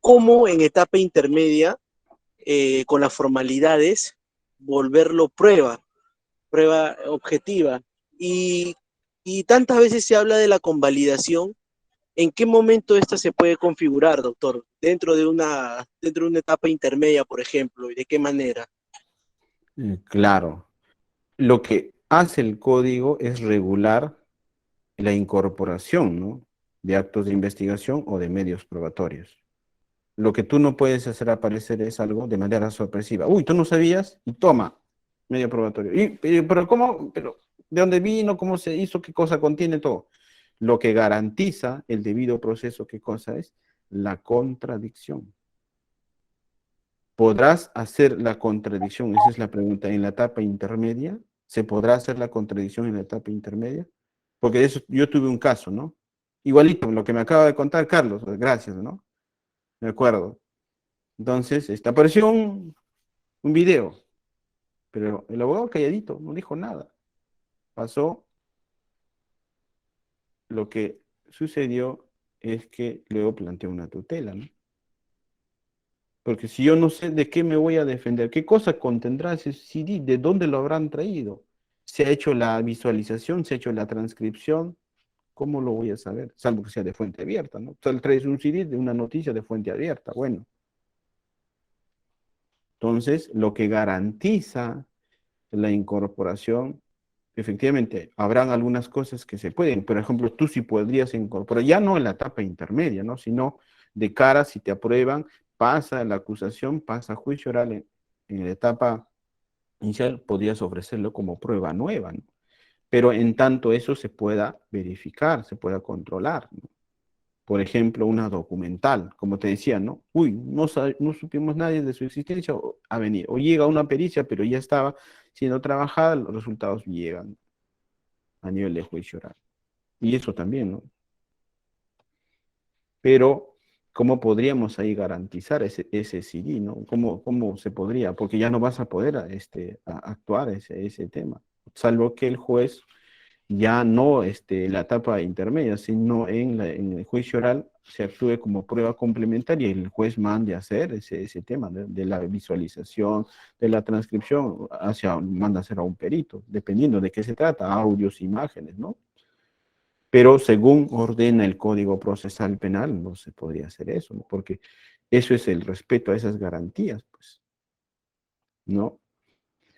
¿cómo en etapa intermedia, con las formalidades, volverlo prueba objetiva? Y, y tantas veces se habla de la convalidación. ¿En qué momento esta se puede configurar, doctor? Dentro de una etapa intermedia, por ejemplo, ¿y de qué manera? Claro. Lo que hace el código es regular la incorporación, ¿no? De actos de investigación o de medios probatorios. Lo que tú no puedes hacer aparecer es algo de manera sorpresiva. Uy, tú no sabías y toma, medio probatorio. Pero ¿cómo? Pero ¿de dónde vino? ¿Cómo se hizo? ¿Qué cosa contiene todo? Lo que garantiza el debido proceso, ¿qué cosa es? La contradicción. ¿Podrás hacer la contradicción? Esa es la pregunta. ¿En la etapa intermedia? ¿Se podrá hacer la contradicción en la etapa intermedia? Porque de eso yo tuve un caso, ¿no? Igualito, lo que me acaba de contar Carlos, gracias, ¿no? De acuerdo. Entonces, apareció un video, pero el abogado calladito, no dijo nada. Pasó, lo que sucedió es que luego planteó una tutela, ¿no? Porque si yo no sé de qué me voy a defender, qué cosa contendrá ese CD, de dónde lo habrán traído, se ha hecho la visualización, se ha hecho la transcripción, ¿cómo lo voy a saber? Salvo que sea de fuente abierta, ¿no? Tal traes un CD de una noticia de fuente abierta, bueno. Entonces, lo que garantiza la incorporación, efectivamente, habrán algunas cosas que se pueden, por ejemplo, tú sí podrías incorporar, ya no en la etapa intermedia, ¿no? Sino de cara, si te aprueban, pasa la acusación, pasa a juicio oral en la etapa inicial, podrías ofrecerlo como prueba nueva, ¿no? Pero en tanto eso se pueda verificar, se pueda controlar, ¿no? Por ejemplo, una documental, como te decía, ¿no? Uy, no supimos nadie de su existencia, ha venido. O llega una pericia, pero ya estaba siendo trabajada, los resultados llegan a nivel de juicio oral. Y eso también, ¿no? Pero, ¿cómo podríamos ahí garantizar ese CD, ¿no? ¿Cómo se podría? Porque ya no vas a poder actuar ese tema, salvo que el juez ya no la etapa intermedia, sino en el juicio oral se actúe como prueba complementaria y el juez mande a hacer ese tema de la visualización, de la transcripción, manda a hacer a un perito, dependiendo de qué se trata, audios, imágenes, ¿no? Pero según ordena el Código Procesal Penal, no se podría hacer eso, ¿no? Porque eso es el respeto a esas garantías, pues, ¿no?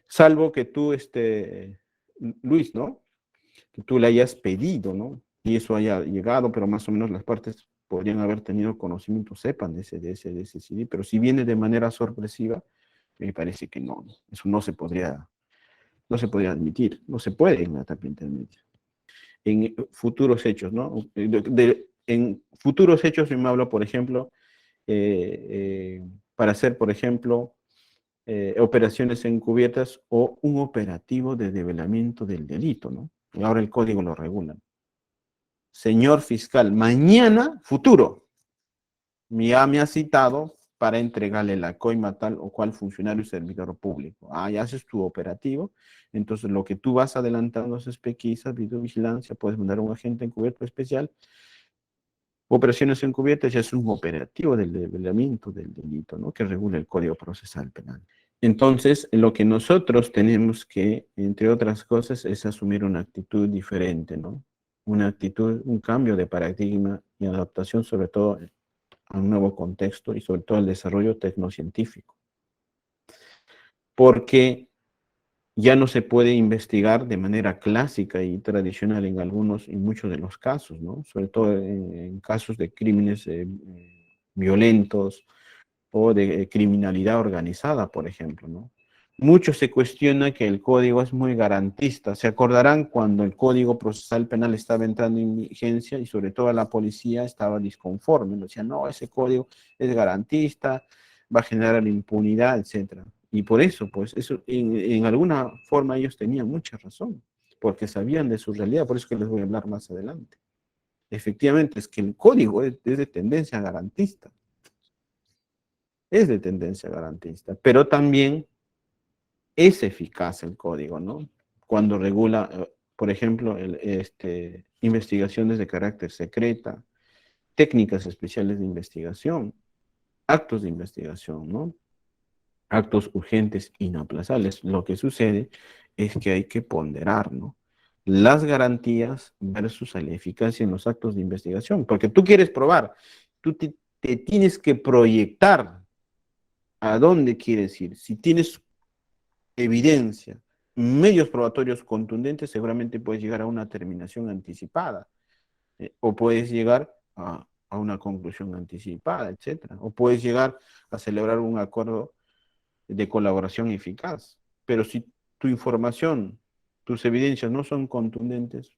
Salvo que tú, Luis, ¿no? Que tú le hayas pedido, ¿no? Y eso haya llegado, pero más o menos las partes podrían haber tenido conocimiento, sepan de ese CD, pero si viene de manera sorpresiva, me parece que no, eso no se podría admitir, no se puede en la etapa intermedia. En futuros hechos, ¿no? En futuros hechos yo me hablo, por ejemplo, para hacer, por ejemplo, operaciones encubiertas o un operativo de develamiento del delito, ¿no? y ahora el código lo regula. Señor fiscal, mañana, futuro, ya me ha citado para entregarle la coima a tal o cual funcionario y servidor público. Ah, ya haces tu operativo, entonces lo que tú vas adelantando es pesquisas, videovigilancia, puedes mandar a un agente encubierto especial. Operaciones encubiertas ya es un operativo del develamiento del delito, ¿no? Que regula el Código Procesal Penal. Entonces, lo que nosotros tenemos que, entre otras cosas, es asumir una actitud diferente, ¿no? Una actitud, un cambio de paradigma y adaptación, sobre todo a un nuevo contexto y sobre todo al desarrollo tecnocientífico. Porque ya no se puede investigar de manera clásica y tradicional en algunos y muchos de los casos, ¿no? Sobre todo en casos de crímenes violentos o de criminalidad organizada, por ejemplo, ¿no? Mucho se cuestiona que el código es muy garantista. Se acordarán cuando el Código Procesal Penal estaba entrando en vigencia y sobre todo la policía estaba disconforme. Decían, no, ese código es garantista, va a generar impunidad, etcétera. Y por eso, pues, eso, en alguna forma ellos tenían mucha razón, porque sabían de su realidad, por eso que les voy a hablar más adelante. Efectivamente, es que el código es de tendencia garantista, es de tendencia garantista, pero también es eficaz el código, ¿no? Cuando regula, por ejemplo, investigaciones de carácter secreta, técnicas especiales de investigación, actos de investigación, ¿no? Actos urgentes inaplazables. Lo que sucede es que hay que ponderar, ¿no? Las garantías versus la eficacia en los actos de investigación, porque tú quieres probar, tú te tienes que proyectar a dónde quieres ir. Si tienes evidencia, medios probatorios contundentes, seguramente puedes llegar a una terminación anticipada, o puedes llegar a una conclusión anticipada, etcétera, o puedes llegar a celebrar un acuerdo de colaboración eficaz. Pero si tu información, tus evidencias no son contundentes,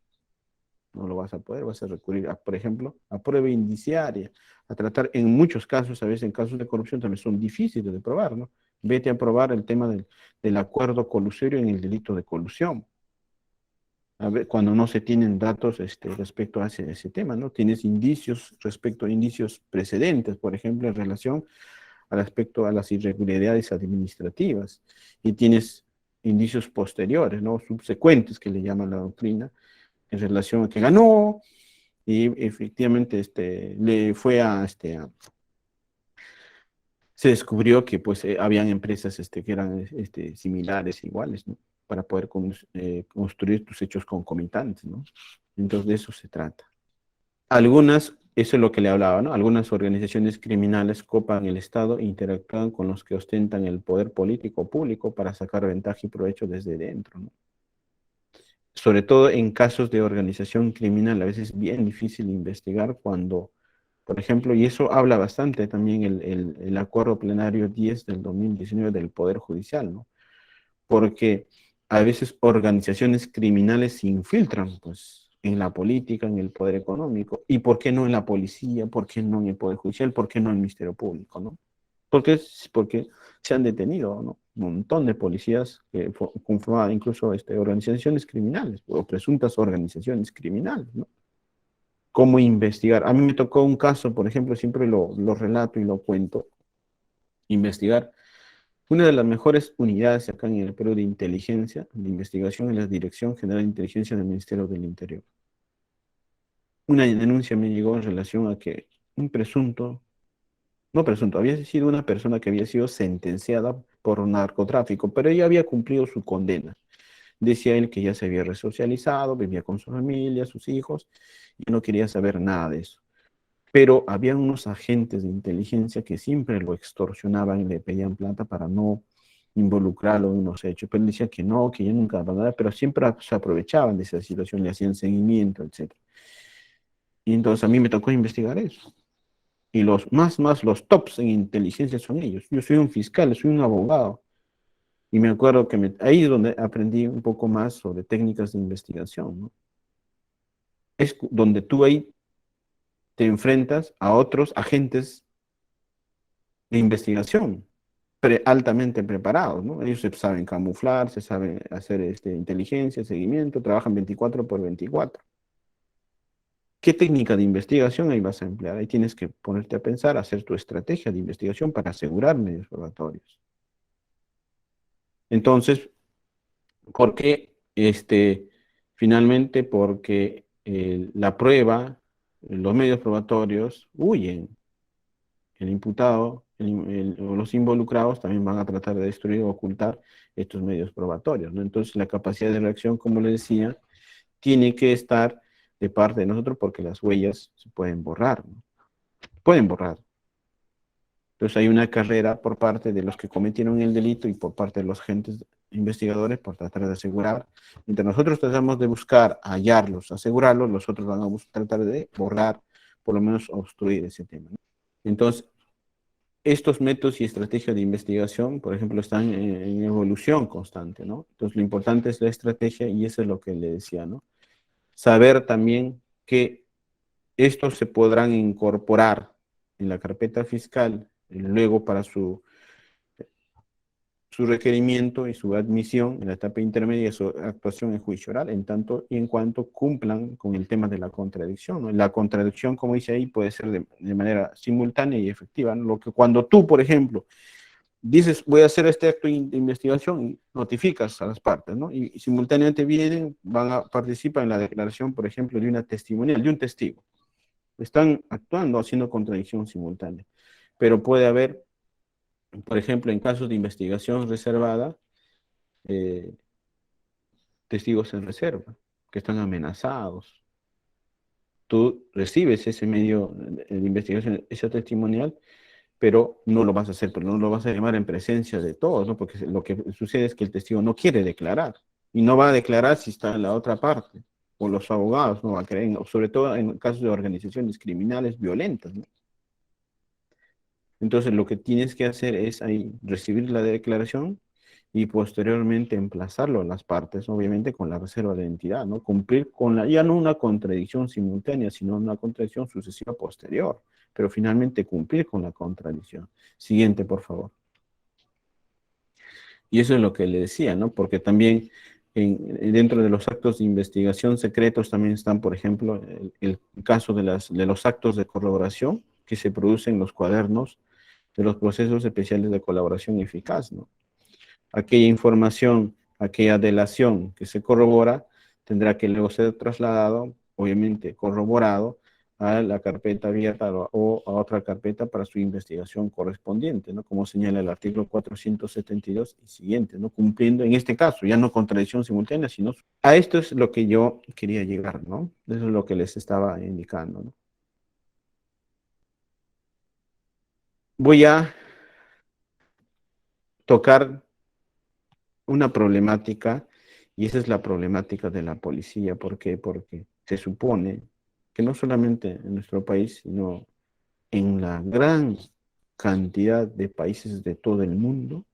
no lo vas a poder, vas a recurrir, por ejemplo, a prueba indiciaria, a tratar en muchos casos, a veces en casos de corrupción también son difíciles de probar, ¿no? Vete a probar el tema del acuerdo colusorio en el delito de colusión. A ver, cuando no se tienen datos respecto a ese tema, ¿no? Tienes indicios respecto a indicios precedentes, por ejemplo, en relación al aspecto a las irregularidades administrativas, y tienes indicios posteriores, ¿no? Subsecuentes, que le llama la doctrina, en relación a que ganó, y efectivamente le fue se descubrió que pues habían empresas que eran similares, iguales, ¿no? Para poder construir tus hechos concomitantes, ¿no? Entonces de eso se trata. Algunas, eso es lo que le hablaba, ¿no? Algunas organizaciones criminales copan el Estado e interactúan con los que ostentan el poder político público para sacar ventaja y provecho desde dentro, ¿no? Sobre todo en casos de organización criminal, a veces es bien difícil investigar cuando, por ejemplo, y eso habla bastante también el acuerdo plenario 10 del 2019 del Poder Judicial, ¿no? Porque a veces organizaciones criminales se infiltran, pues, en la política, en el poder económico, y ¿por qué no en la policía? ¿Por qué no en el Poder Judicial? ¿Por qué no en el Ministerio Público, no? Porque se han detenido, ¿no? Un montón de policías que conformaban incluso organizaciones criminales o presuntas organizaciones criminales, ¿no? ¿Cómo investigar? A mí me tocó un caso, por ejemplo, siempre lo relato y lo cuento, investigar. Una de las mejores unidades acá en el Perú de inteligencia, de investigación, es la Dirección General de Inteligencia del Ministerio del Interior. Una denuncia me llegó en relación a que un presunto, no presunto, había sido una persona que había sido sentenciada por narcotráfico, pero ella había cumplido su condena. Decía él que ya se había resocializado, vivía con su familia, sus hijos, y no quería saber nada de eso. Pero había unos agentes de inteligencia que siempre lo extorsionaban y le pedían plata para no involucrarlo en unos hechos. Pero él decía que no, que ya nunca va a nada, pero siempre se aprovechaban de esa situación, le hacían seguimiento, etc. Y entonces a mí me tocó investigar eso. Y los tops en inteligencia son ellos. Yo soy un fiscal, soy un abogado. Y me acuerdo que ahí es donde aprendí un poco más sobre técnicas de investigación, ¿no? Es donde tú ahí te enfrentas a otros agentes de investigación altamente preparados, ¿no? Ellos se saben camuflar, se saben hacer inteligencia, seguimiento, trabajan 24/24. ¿Qué técnica de investigación ahí vas a emplear? Ahí tienes que ponerte a pensar, hacer tu estrategia de investigación para asegurar medios probatorios. Entonces, ¿por qué? Finalmente, porque la prueba, los medios probatorios huyen. El imputado o los involucrados también van a tratar de destruir o ocultar estos medios probatorios, ¿no? Entonces, la capacidad de reacción, como le decía, tiene que estar de parte de nosotros porque las huellas se pueden borrar, ¿no? Pueden borrar. Entonces hay una carrera por parte de los que cometieron el delito y por parte de los agentes investigadores por tratar de asegurar. Mientras nosotros tratamos de buscar, hallarlos, asegurarlos, los otros van a tratar de borrar, por lo menos obstruir ese tema, ¿no? Entonces, estos métodos y estrategias de investigación, por ejemplo, están en evolución constante, ¿no? Entonces, lo importante es la estrategia y eso es lo que le decía, ¿no? Saber también que estos se podrán incorporar en la carpeta fiscal luego para su requerimiento y su admisión en la etapa intermedia, su actuación en juicio oral, en tanto y en cuanto cumplan con el tema de la contradicción, ¿no? La contradicción, como dice ahí, puede ser de manera simultánea y efectiva, ¿no? Lo que cuando tú, por ejemplo, dices, voy a hacer este acto de investigación y notificas a las partes, ¿no? Y simultáneamente vienen, van a participar en la declaración, por ejemplo, de una testimonial, de un testigo. Están actuando, haciendo contradicción simultánea. Pero puede haber, por ejemplo, en casos de investigación reservada, testigos en reserva, que están amenazados. Tú recibes ese medio de investigación, esa testimonial, pero no lo vas a hacer, pero no lo vas a llamar en presencia de todos, ¿no? Porque lo que sucede es que el testigo no quiere declarar, y no va a declarar si está en la otra parte, o los abogados no van a creer, sobre todo en casos de organizaciones criminales violentas, ¿no? Entonces lo que tienes que hacer es ahí recibir la declaración y posteriormente emplazarlo a las partes, obviamente con la reserva de identidad, ¿no? Cumplir con ya no una contradicción simultánea, sino una contradicción sucesiva posterior, pero finalmente cumplir con la contradicción. Siguiente, por favor. Y eso es lo que le decía, ¿no? Porque también dentro de los actos de investigación secretos también están, por ejemplo, el caso de los actos de colaboración que se producen en los cuadernos de los procesos especiales de colaboración eficaz, ¿no? Aquella información, aquella delación que se corrobora, tendrá que luego ser trasladado, obviamente corroborado, a la carpeta abierta o a otra carpeta para su investigación correspondiente, ¿no? Como señala el artículo 472 y siguiente, ¿no? Cumpliendo, en este caso, ya no contradicción simultánea, sino... A esto es lo que yo quería llegar, ¿no? Eso es lo que les estaba indicando, ¿no? Voy a tocar una problemática, y esa es la problemática de la policía. ¿Por qué? Porque se supone que no solamente en nuestro país, sino en la gran cantidad de países de todo el mundo,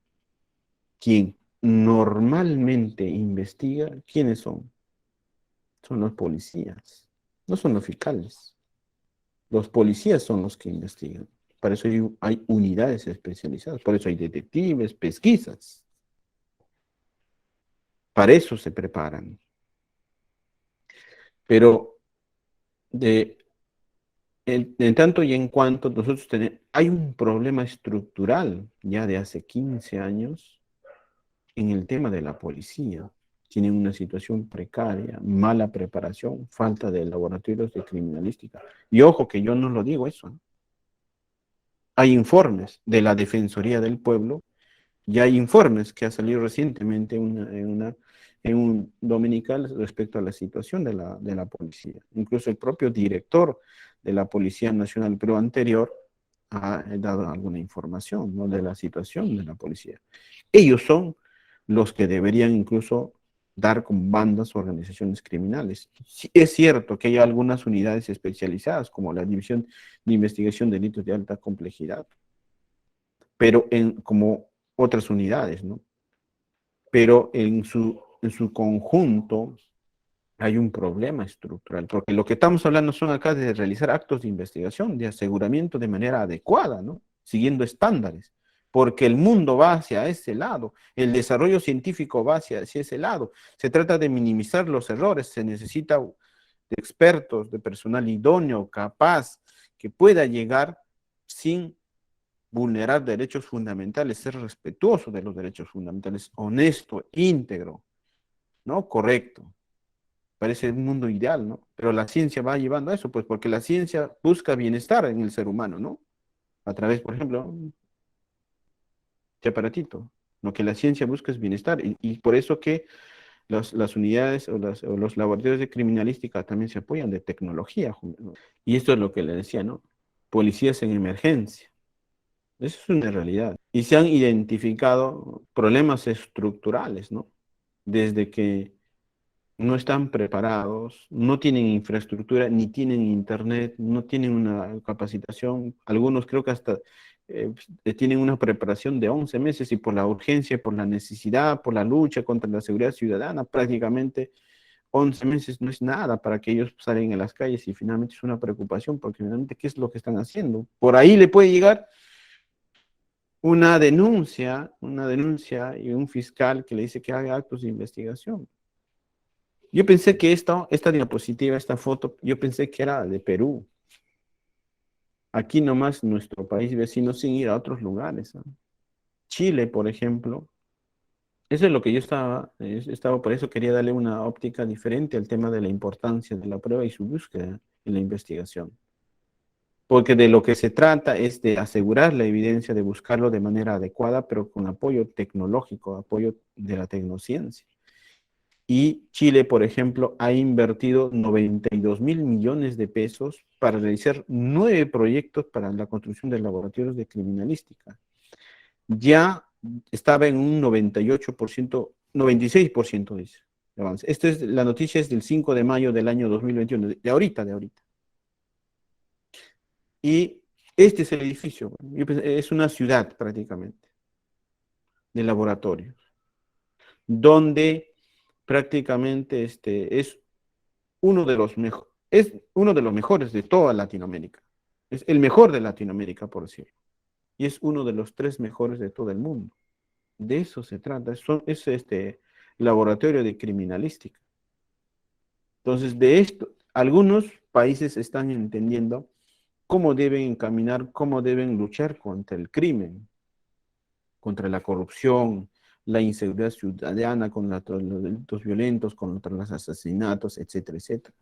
quien normalmente investiga, ¿quiénes son? Son los policías, no son los fiscales. Los policías son los que investigan. Para eso hay unidades especializadas, por eso hay detectives, pesquisas. Para eso se preparan. Pero en tanto y en cuanto nosotros hay un problema estructural ya de hace 15 años en el tema de la policía. Tienen una situación precaria, mala preparación, falta de laboratorios de criminalística. Y ojo que yo no lo digo eso, ¿no? Hay informes de la Defensoría del Pueblo y hay informes que ha salido recientemente en un dominical respecto a la situación de la policía. Incluso el propio director de la Policía Nacional, pero anterior, ha dado alguna información, ¿no? De la situación de la policía. Ellos son los que deberían incluso dar con bandas o organizaciones criminales. Sí, es cierto que hay algunas unidades especializadas, como la División de Investigación de Delitos de Alta Complejidad, pero como otras unidades, ¿no? Pero en su conjunto hay un problema estructural, porque lo que estamos hablando son acá de realizar actos de investigación, de aseguramiento de manera adecuada, ¿no? Siguiendo estándares, porque el mundo va hacia ese lado, el desarrollo científico va hacia ese lado. Se trata de minimizar los errores, se necesita de expertos, de personal idóneo, capaz, que pueda llegar sin vulnerar derechos fundamentales, ser respetuoso de los derechos fundamentales, honesto, íntegro, ¿no? Correcto. Parece un mundo ideal, ¿no? Pero la ciencia va llevando a eso, pues porque la ciencia busca bienestar en el ser humano, ¿no? A través, por ejemplo, este aparatito. Lo que la ciencia busca es bienestar. Y por eso que las unidades o los laboratorios de criminalística también se apoyan de tecnología, ¿no? Y esto es lo que le decía, ¿no? Policías en emergencia. Eso es una realidad. Y se han identificado problemas estructurales, ¿no? Desde que no están preparados, no tienen infraestructura, ni tienen internet, no tienen una capacitación. Algunos creo que hasta tienen una preparación de 11 meses y por la urgencia, por la necesidad, por la lucha contra la seguridad ciudadana, prácticamente 11 meses no es nada para que ellos salgan a las calles y finalmente es una preocupación porque finalmente ¿qué es lo que están haciendo? Por ahí le puede llegar una denuncia y un fiscal que le dice que haga actos de investigación. Yo pensé que esta diapositiva, esta foto, yo pensé que era de Perú. Aquí nomás nuestro país vecino sin ir a otros lugares, ¿no? Chile, por ejemplo. Eso es lo que yo estaba, por eso quería darle una óptica diferente al tema de la importancia de la prueba y su búsqueda en la investigación. Porque de lo que se trata es de asegurar la evidencia, de buscarlo de manera adecuada, pero con apoyo tecnológico, apoyo de la tecnociencia. Y Chile, por ejemplo, ha invertido 92.000 millones de pesos para realizar 9 proyectos para la construcción de laboratorios de criminalística. Ya estaba en un 98%, 96% dice, de avance. La noticia es del 5 de mayo del año 2021, de ahorita. Y este es el edificio, es una ciudad prácticamente, de laboratorios, donde prácticamente es uno de los mejores de toda Latinoamérica. Es el mejor de Latinoamérica, por decirlo. Y es uno de los 3 mejores de todo el mundo. De eso se trata. Es laboratorio de criminalística. Entonces, de esto, algunos países están entendiendo cómo deben encaminar, cómo deben luchar contra el crimen, contra la corrupción, la inseguridad ciudadana, contra los delitos violentos, contra los asesinatos, etcétera, etcétera.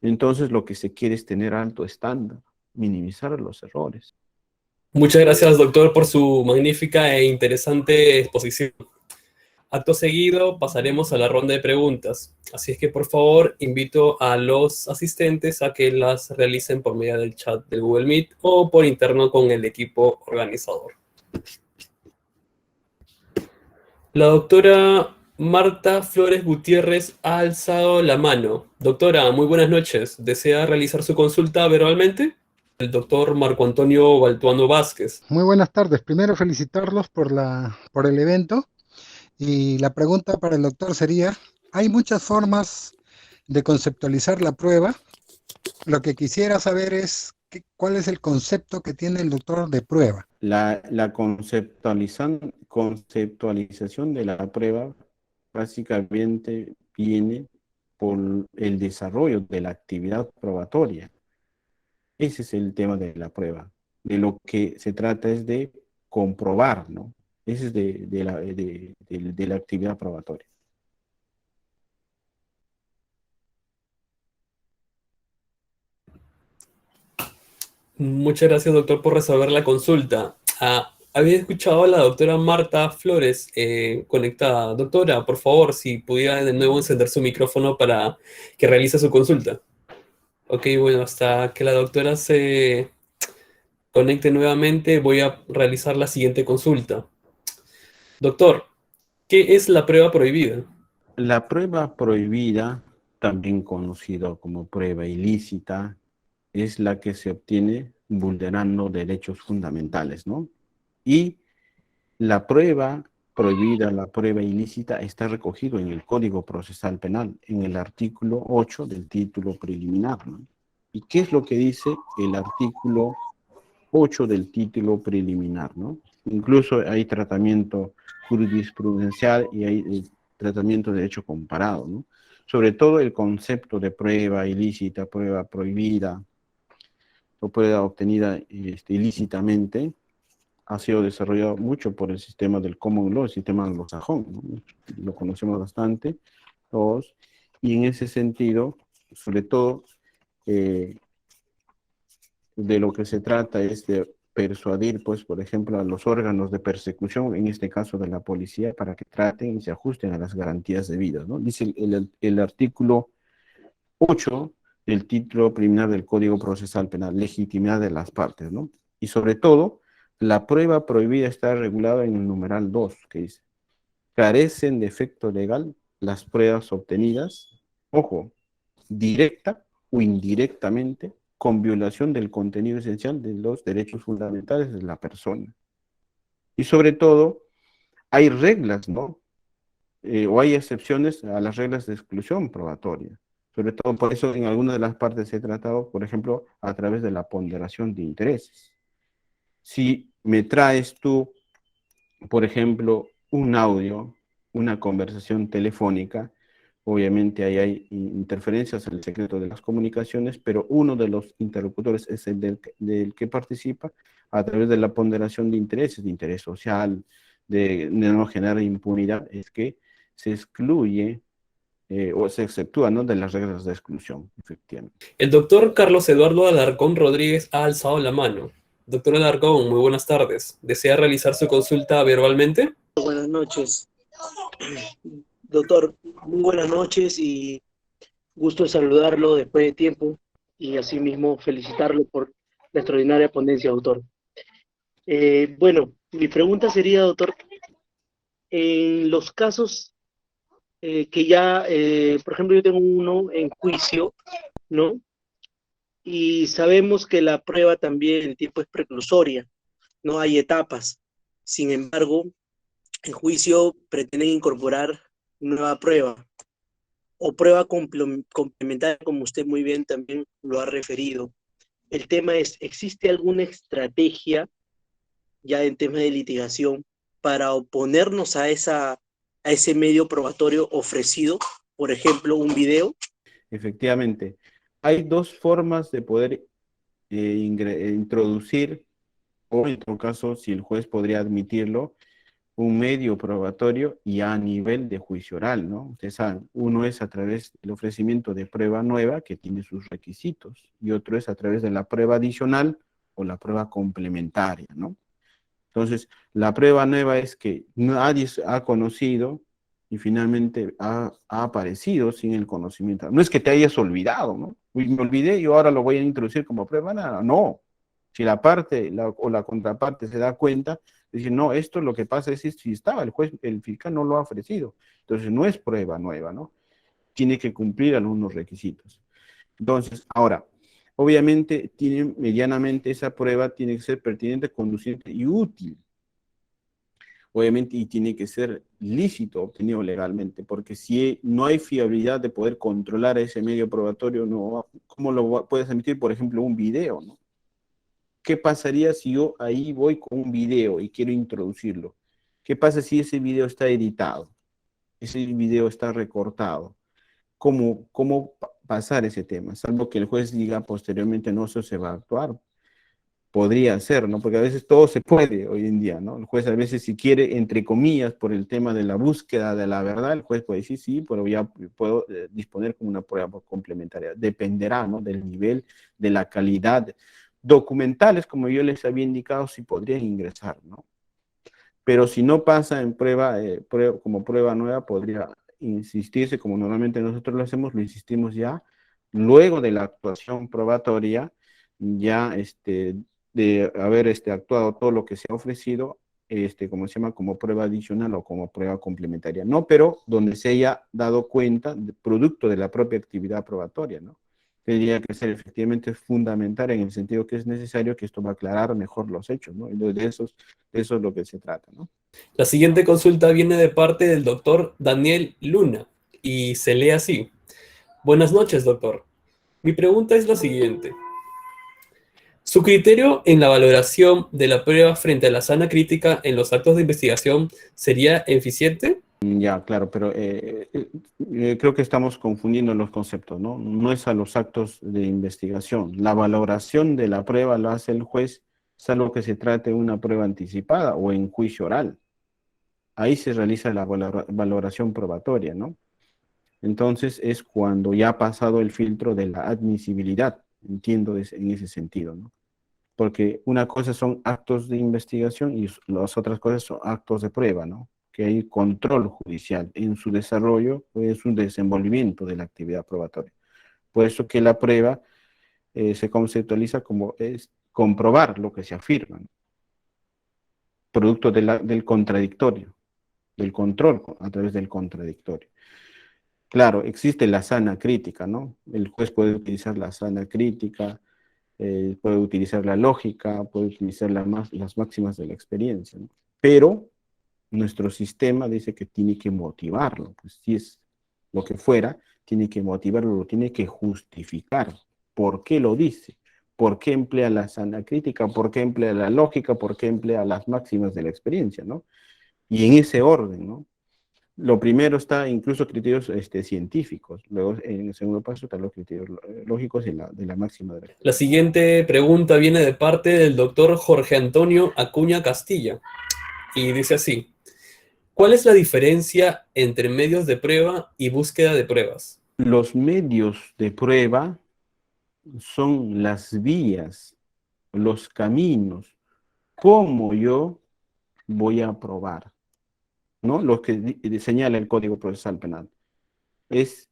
Entonces lo que se quiere es tener alto estándar, minimizar los errores. Muchas gracias, doctor, por su magnífica e interesante exposición. Acto seguido pasaremos a la ronda de preguntas. Así es que, por favor, invito a los asistentes a que las realicen por medio del chat del Google Meet o por interno con el equipo organizador. La doctora Marta Flores Gutiérrez ha alzado la mano. Doctora, muy buenas noches. ¿Desea realizar su consulta verbalmente? El doctor Marco Antonio Baltuano Vázquez. Muy buenas tardes. Primero felicitarlos por el evento. Y la pregunta para el doctor sería, hay muchas formas de conceptualizar la prueba. Lo que quisiera saber es cuál es el concepto que tiene el doctor de prueba. La conceptualización de la prueba básicamente viene por el desarrollo de la actividad probatoria. Ese es el tema de la prueba. De lo que se trata es de comprobar, ¿no? Ese es de la actividad probatoria. Muchas gracias, doctor, por resolver la consulta. Había escuchado a la doctora Marta Flores conectada. Doctora, por favor, si pudiera de nuevo encender su micrófono para que realice su consulta. Ok, bueno, hasta que la doctora se conecte nuevamente, voy a realizar la siguiente consulta. Doctor, ¿qué es la prueba prohibida? La prueba prohibida, también conocida como prueba ilícita, es la que se obtiene vulnerando derechos fundamentales, ¿no? Y la prueba prohibida, la prueba ilícita, está recogido en el Código Procesal Penal, en el artículo 8 del título preliminar, ¿no? ¿Y qué es lo que dice el artículo 8 del título preliminar, ¿no? Incluso hay tratamiento jurisprudencial y hay tratamiento de derecho comparado, ¿no? Sobre todo el concepto de prueba ilícita, prueba prohibida o prueba obtenida ilícitamente ha sido desarrollado mucho por el sistema del common law, el sistema anglosajón, ¿no? Lo conocemos bastante todos, y en ese sentido, sobre todo, de lo que se trata es de persuadir, pues, por ejemplo, a los órganos de persecución, en este caso de la policía, para que traten y se ajusten a las garantías debidas, ¿no? Dice el artículo 8 del título preliminar del Código Procesal Penal, legitimidad de las partes, ¿no? Y sobre todo, la prueba prohibida está regulada en el numeral 2, que dice, carecen de efecto legal las pruebas obtenidas, ojo, directa o indirectamente, con violación del contenido esencial de los derechos fundamentales de la persona. Y sobre todo, hay reglas, ¿no? O hay excepciones a las reglas de exclusión probatoria. Sobre todo, por eso en algunas de las partes se ha tratado, por ejemplo, a través de la ponderación de intereses. Si me traes tú, por ejemplo, un audio, una conversación telefónica, obviamente ahí hay interferencias en el secreto de las comunicaciones, pero uno de los interlocutores es el del que participa a través de la ponderación de intereses, de interés social, de no generar impunidad, es que se excluye o se exceptúa, ¿no?, de las reglas de exclusión, efectivamente. El doctor Carlos Eduardo Alarcón Rodríguez ha alzado la mano. Doctor Alarcón, muy buenas tardes. ¿Desea realizar su consulta verbalmente? Buenas noches, doctor. Muy buenas noches y gusto saludarlo después de tiempo y asimismo felicitarlo por la extraordinaria ponencia, doctor. Bueno, mi pregunta sería, doctor, en los casos que ya, por ejemplo, yo tengo uno en juicio, ¿no? Y sabemos que la prueba también, el tiempo es preclusoria, no hay etapas. Sin embargo, en juicio pretenden incorporar nueva prueba o prueba complementaria, como usted muy bien también lo ha referido. El tema es, ¿existe alguna estrategia ya en temas de litigación para oponernos a ese medio probatorio ofrecido? Por ejemplo, un video. Efectivamente, hay dos formas de poder introducir, o en todo caso, si el juez podría admitirlo, un medio probatorio y a nivel de juicio oral, ¿no? Ustedes saben, uno es a través del ofrecimiento de prueba nueva, que tiene sus requisitos, y otro es a través de la prueba adicional o la prueba complementaria, ¿no? Entonces, la prueba nueva es que nadie ha conocido y finalmente ha aparecido sin el conocimiento. No es que te hayas olvidado, ¿no? Uy, me olvidé y ahora lo voy a introducir como prueba, nada, no. Si la parte o la contraparte se da cuenta, dice, no, esto lo que pasa es que si estaba, el juez, el fiscal no lo ha ofrecido. Entonces, no es prueba nueva, ¿no? Tiene que cumplir algunos requisitos. Entonces, ahora, obviamente, medianamente esa prueba tiene que ser pertinente, conduciente y útil. Obviamente, y tiene que ser lícito, obtenido legalmente, porque si no hay fiabilidad de poder controlar ese medio probatorio, no, ¿cómo lo puedes emitir, por ejemplo, un video, ¿no? ¿Qué pasaría si yo ahí voy con un video y quiero introducirlo? ¿Qué pasa si ese video está editado? Ese video está recortado. ¿Cómo pasar ese tema? Salvo que el juez diga posteriormente, no, eso se va a actuar. Podría ser, ¿no? Porque a veces todo se puede hoy en día, ¿no? El juez a veces si quiere, entre comillas, por el tema de la búsqueda de la verdad, el juez puede decir, sí, pero ya puedo disponer como una prueba complementaria. Dependerá, ¿no?, del nivel, de la calidad. Documentales, como yo les había indicado, sí podrían ingresar, ¿no? Pero si no pasa en como prueba nueva, podría insistirse, como normalmente nosotros lo hacemos, lo insistimos ya, luego de la actuación probatoria, ya de haber actuado todo lo que se ha ofrecido, como se llama, como prueba adicional o como prueba complementaria. No, pero donde se haya dado cuenta, producto de la propia actividad probatoria, ¿no? Tendría que ser efectivamente fundamental en el sentido que es necesario, que esto va a aclarar mejor los hechos, ¿no? Entonces, de eso es lo que se trata, ¿no? La siguiente consulta viene de parte del doctor Daniel Luna y se lee así. Buenas noches, doctor. Mi pregunta es la siguiente. ¿Su criterio en la valoración de la prueba frente a la sana crítica en los actos de investigación sería eficiente? Ya, claro, pero creo que estamos confundiendo los conceptos, ¿no? No es a los actos de investigación. La valoración de la prueba la hace el juez, salvo que se trate de una prueba anticipada o en juicio oral. Ahí se realiza la valoración probatoria, ¿no? Entonces es cuando ya ha pasado el filtro de la admisibilidad, entiendo en ese sentido, ¿no? Porque una cosa son actos de investigación y las otras cosas son actos de prueba, ¿no? Que hay control judicial en su desarrollo o en su desenvolvimiento de la actividad probatoria. Por eso que la prueba se conceptualiza como es comprobar lo que se afirma, ¿no? Producto del contradictorio, del control a través del contradictorio. Claro, existe la sana crítica, ¿no? El juez puede utilizar la sana crítica, puede utilizar la lógica, puede utilizar las máximas de la experiencia, ¿no? Pero nuestro sistema dice que tiene que motivarlo, pues si es lo que fuera, tiene que motivarlo, lo tiene que justificar. ¿Por qué lo dice? ¿Por qué emplea la sana crítica? ¿Por qué emplea la lógica? ¿Por qué emplea las máximas de la experiencia, ¿no? Y en ese orden, ¿no? Lo primero está incluso criterios científicos, luego en el segundo paso están los criterios lógicos de la máxima de la... La siguiente pregunta viene de parte del doctor Jorge Antonio Acuña Castilla y dice así: ¿cuál es la diferencia entre medios de prueba y búsqueda de pruebas? Los medios de prueba son las vías, los caminos, cómo yo voy a probar, ¿no? Lo que señala el Código Procesal Penal. Es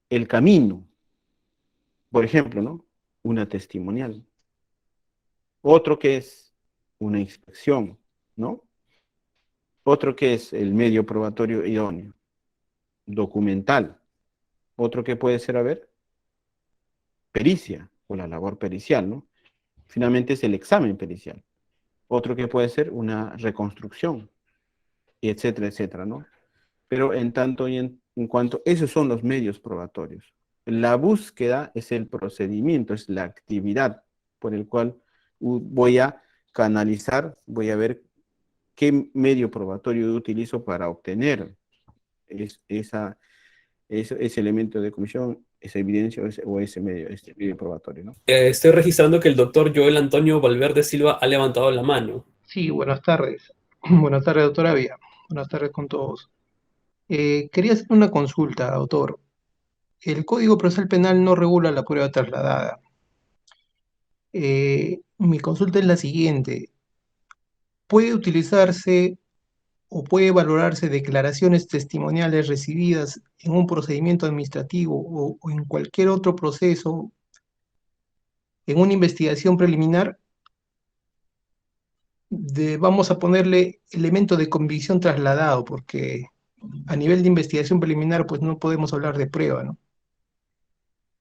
el camino, por ejemplo, ¿no? Una testimonial. Otro que es una inspección, ¿no? Otro que es el medio probatorio idóneo, documental. Otro que puede ser, a ver, pericia o la labor pericial, ¿no? Finalmente es el examen pericial. Otro que puede ser una reconstrucción, etcétera, etcétera, ¿no? Pero en tanto y en cuanto, esos son los medios probatorios. La búsqueda es el procedimiento, es la actividad por el cual voy a canalizar, voy a ver qué medio probatorio utilizo para obtener ese elemento de comisión, esa evidencia o ese medio probatorio, ¿no? Estoy registrando que el doctor Joel Antonio Valverde Silva ha levantado la mano. Sí, buenas tardes. Buenas tardes, doctora Vía. Buenas tardes con todos. Quería hacer una consulta, doctor. El Código Procesal Penal no regula la prueba trasladada. Mi consulta es la siguiente. ¿Puede utilizarse o puede valorarse declaraciones testimoniales recibidas en un procedimiento administrativo o en cualquier otro proceso, en una investigación preliminar? Vamos a ponerle elemento de convicción trasladado, porque a nivel de investigación preliminar, pues no podemos hablar de prueba, ¿no?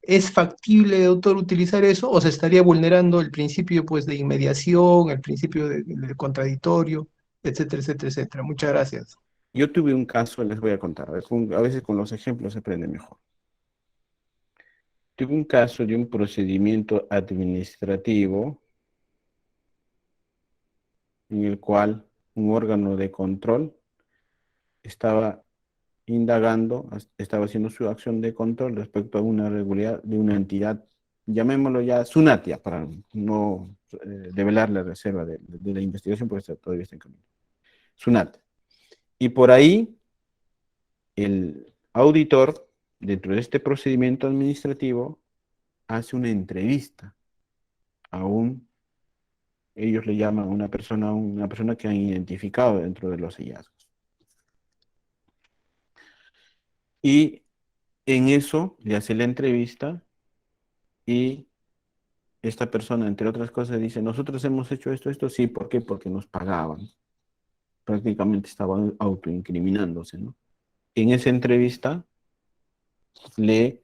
¿Es factible, doctor, utilizar eso o se estaría vulnerando el principio, pues, de inmediación, el principio del contradictorio, etcétera, etcétera, etcétera? Muchas gracias. Yo tuve un caso, les voy a contar, a veces con los ejemplos se aprende mejor. Tuve un caso de un procedimiento administrativo en el cual un órgano de control estaba indagando, estaba haciendo su acción de control respecto a una irregularidad de una entidad, llamémoslo ya Sunatia, para no develar la reserva de la investigación, porque todavía está en camino. Sunat. Y por ahí, el auditor, dentro de este procedimiento administrativo, hace una entrevista a ellos le llaman a una persona que han identificado dentro de los hallazgos. Y en eso le hace la entrevista y esta persona, entre otras cosas, dice, nosotros hemos hecho esto, sí, ¿por qué? Porque nos pagaban. Prácticamente estaban autoincriminándose, ¿no? En esa entrevista, ni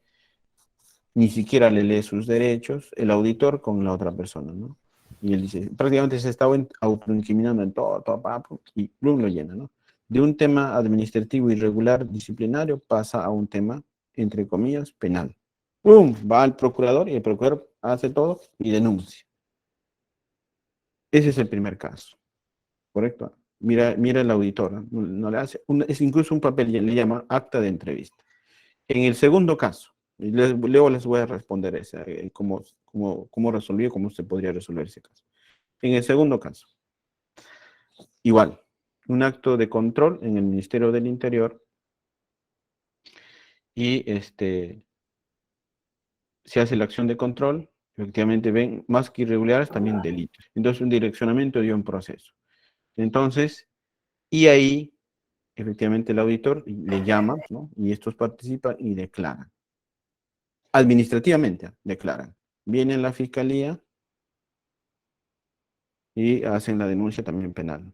siquiera le lee sus derechos, el auditor con la otra persona, ¿no? Y él dice, prácticamente se estaba autoincriminando en todo, y Bloom lo llena, ¿no? De un tema administrativo irregular disciplinario pasa a un tema, entre comillas, penal. ¡Pum! Va al procurador y el procurador hace todo y denuncia. Ese es el primer caso, ¿correcto? Mira el auditor, ¿no? No le hace, es incluso un papel, le llama acta de entrevista. En el segundo caso, luego les voy a responder cómo resolvió, cómo se podría resolver ese caso. En el segundo caso, igual, un acto de control en el Ministerio del Interior y se hace la acción de control, efectivamente ven más que irregulares también delitos. Entonces un direccionamiento dio un proceso. Entonces, y ahí efectivamente el auditor le llama, ¿no? Y estos participan y declaran. Administrativamente declaran. Vienen la fiscalía y hacen la denuncia también penal.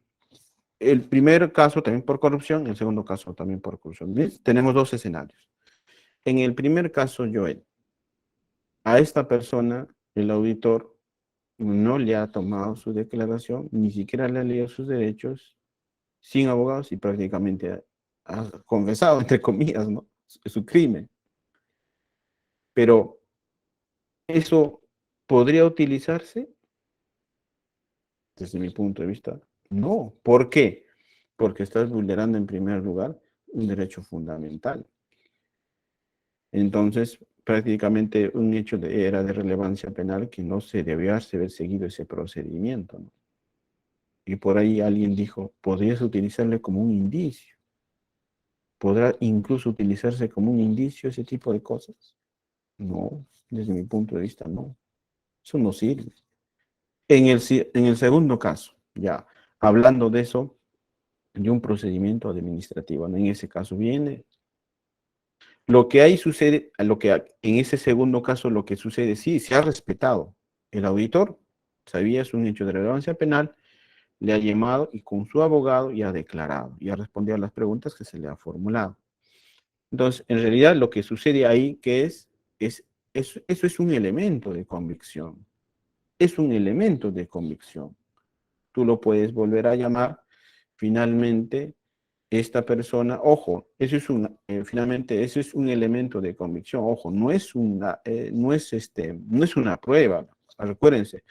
El primer caso también por corrupción, el segundo caso también por corrupción. ¿Ves? Tenemos dos escenarios. En el primer caso, Joel, a esta persona, el auditor no le ha tomado su declaración, ni siquiera le ha leído sus derechos, sin abogados y prácticamente ha confesado, entre comillas, ¿no? Su crimen. Pero eso podría utilizarse, desde mi punto de vista, no. ¿Por qué? Porque estás vulnerando en primer lugar un derecho fundamental. Entonces, prácticamente un hecho era de relevancia penal que no se debió haber seguido ese procedimiento, ¿no? Y por ahí alguien dijo, podrías utilizarle como un indicio. ¿Podrá incluso utilizarse como un indicio ese tipo de cosas? No, desde mi punto de vista, no. Eso no sirve. En el segundo caso, ya hablando de eso, de un procedimiento administrativo, ¿no? En ese caso viene. Lo que ahí sucede, en ese segundo caso, lo que sucede, sí, se ha respetado. El auditor sabía, es un hecho de relevancia penal, le ha llamado y con su abogado ya ha declarado, y ha respondido a las preguntas que se le ha formulado. Entonces, en realidad lo que sucede ahí, eso es un elemento de convicción. Es un elemento de convicción. Tú lo puedes volver a llamar, finalmente, esta persona, ojo, finalmente, eso es un elemento de convicción, ojo, no es una prueba, recuérdense,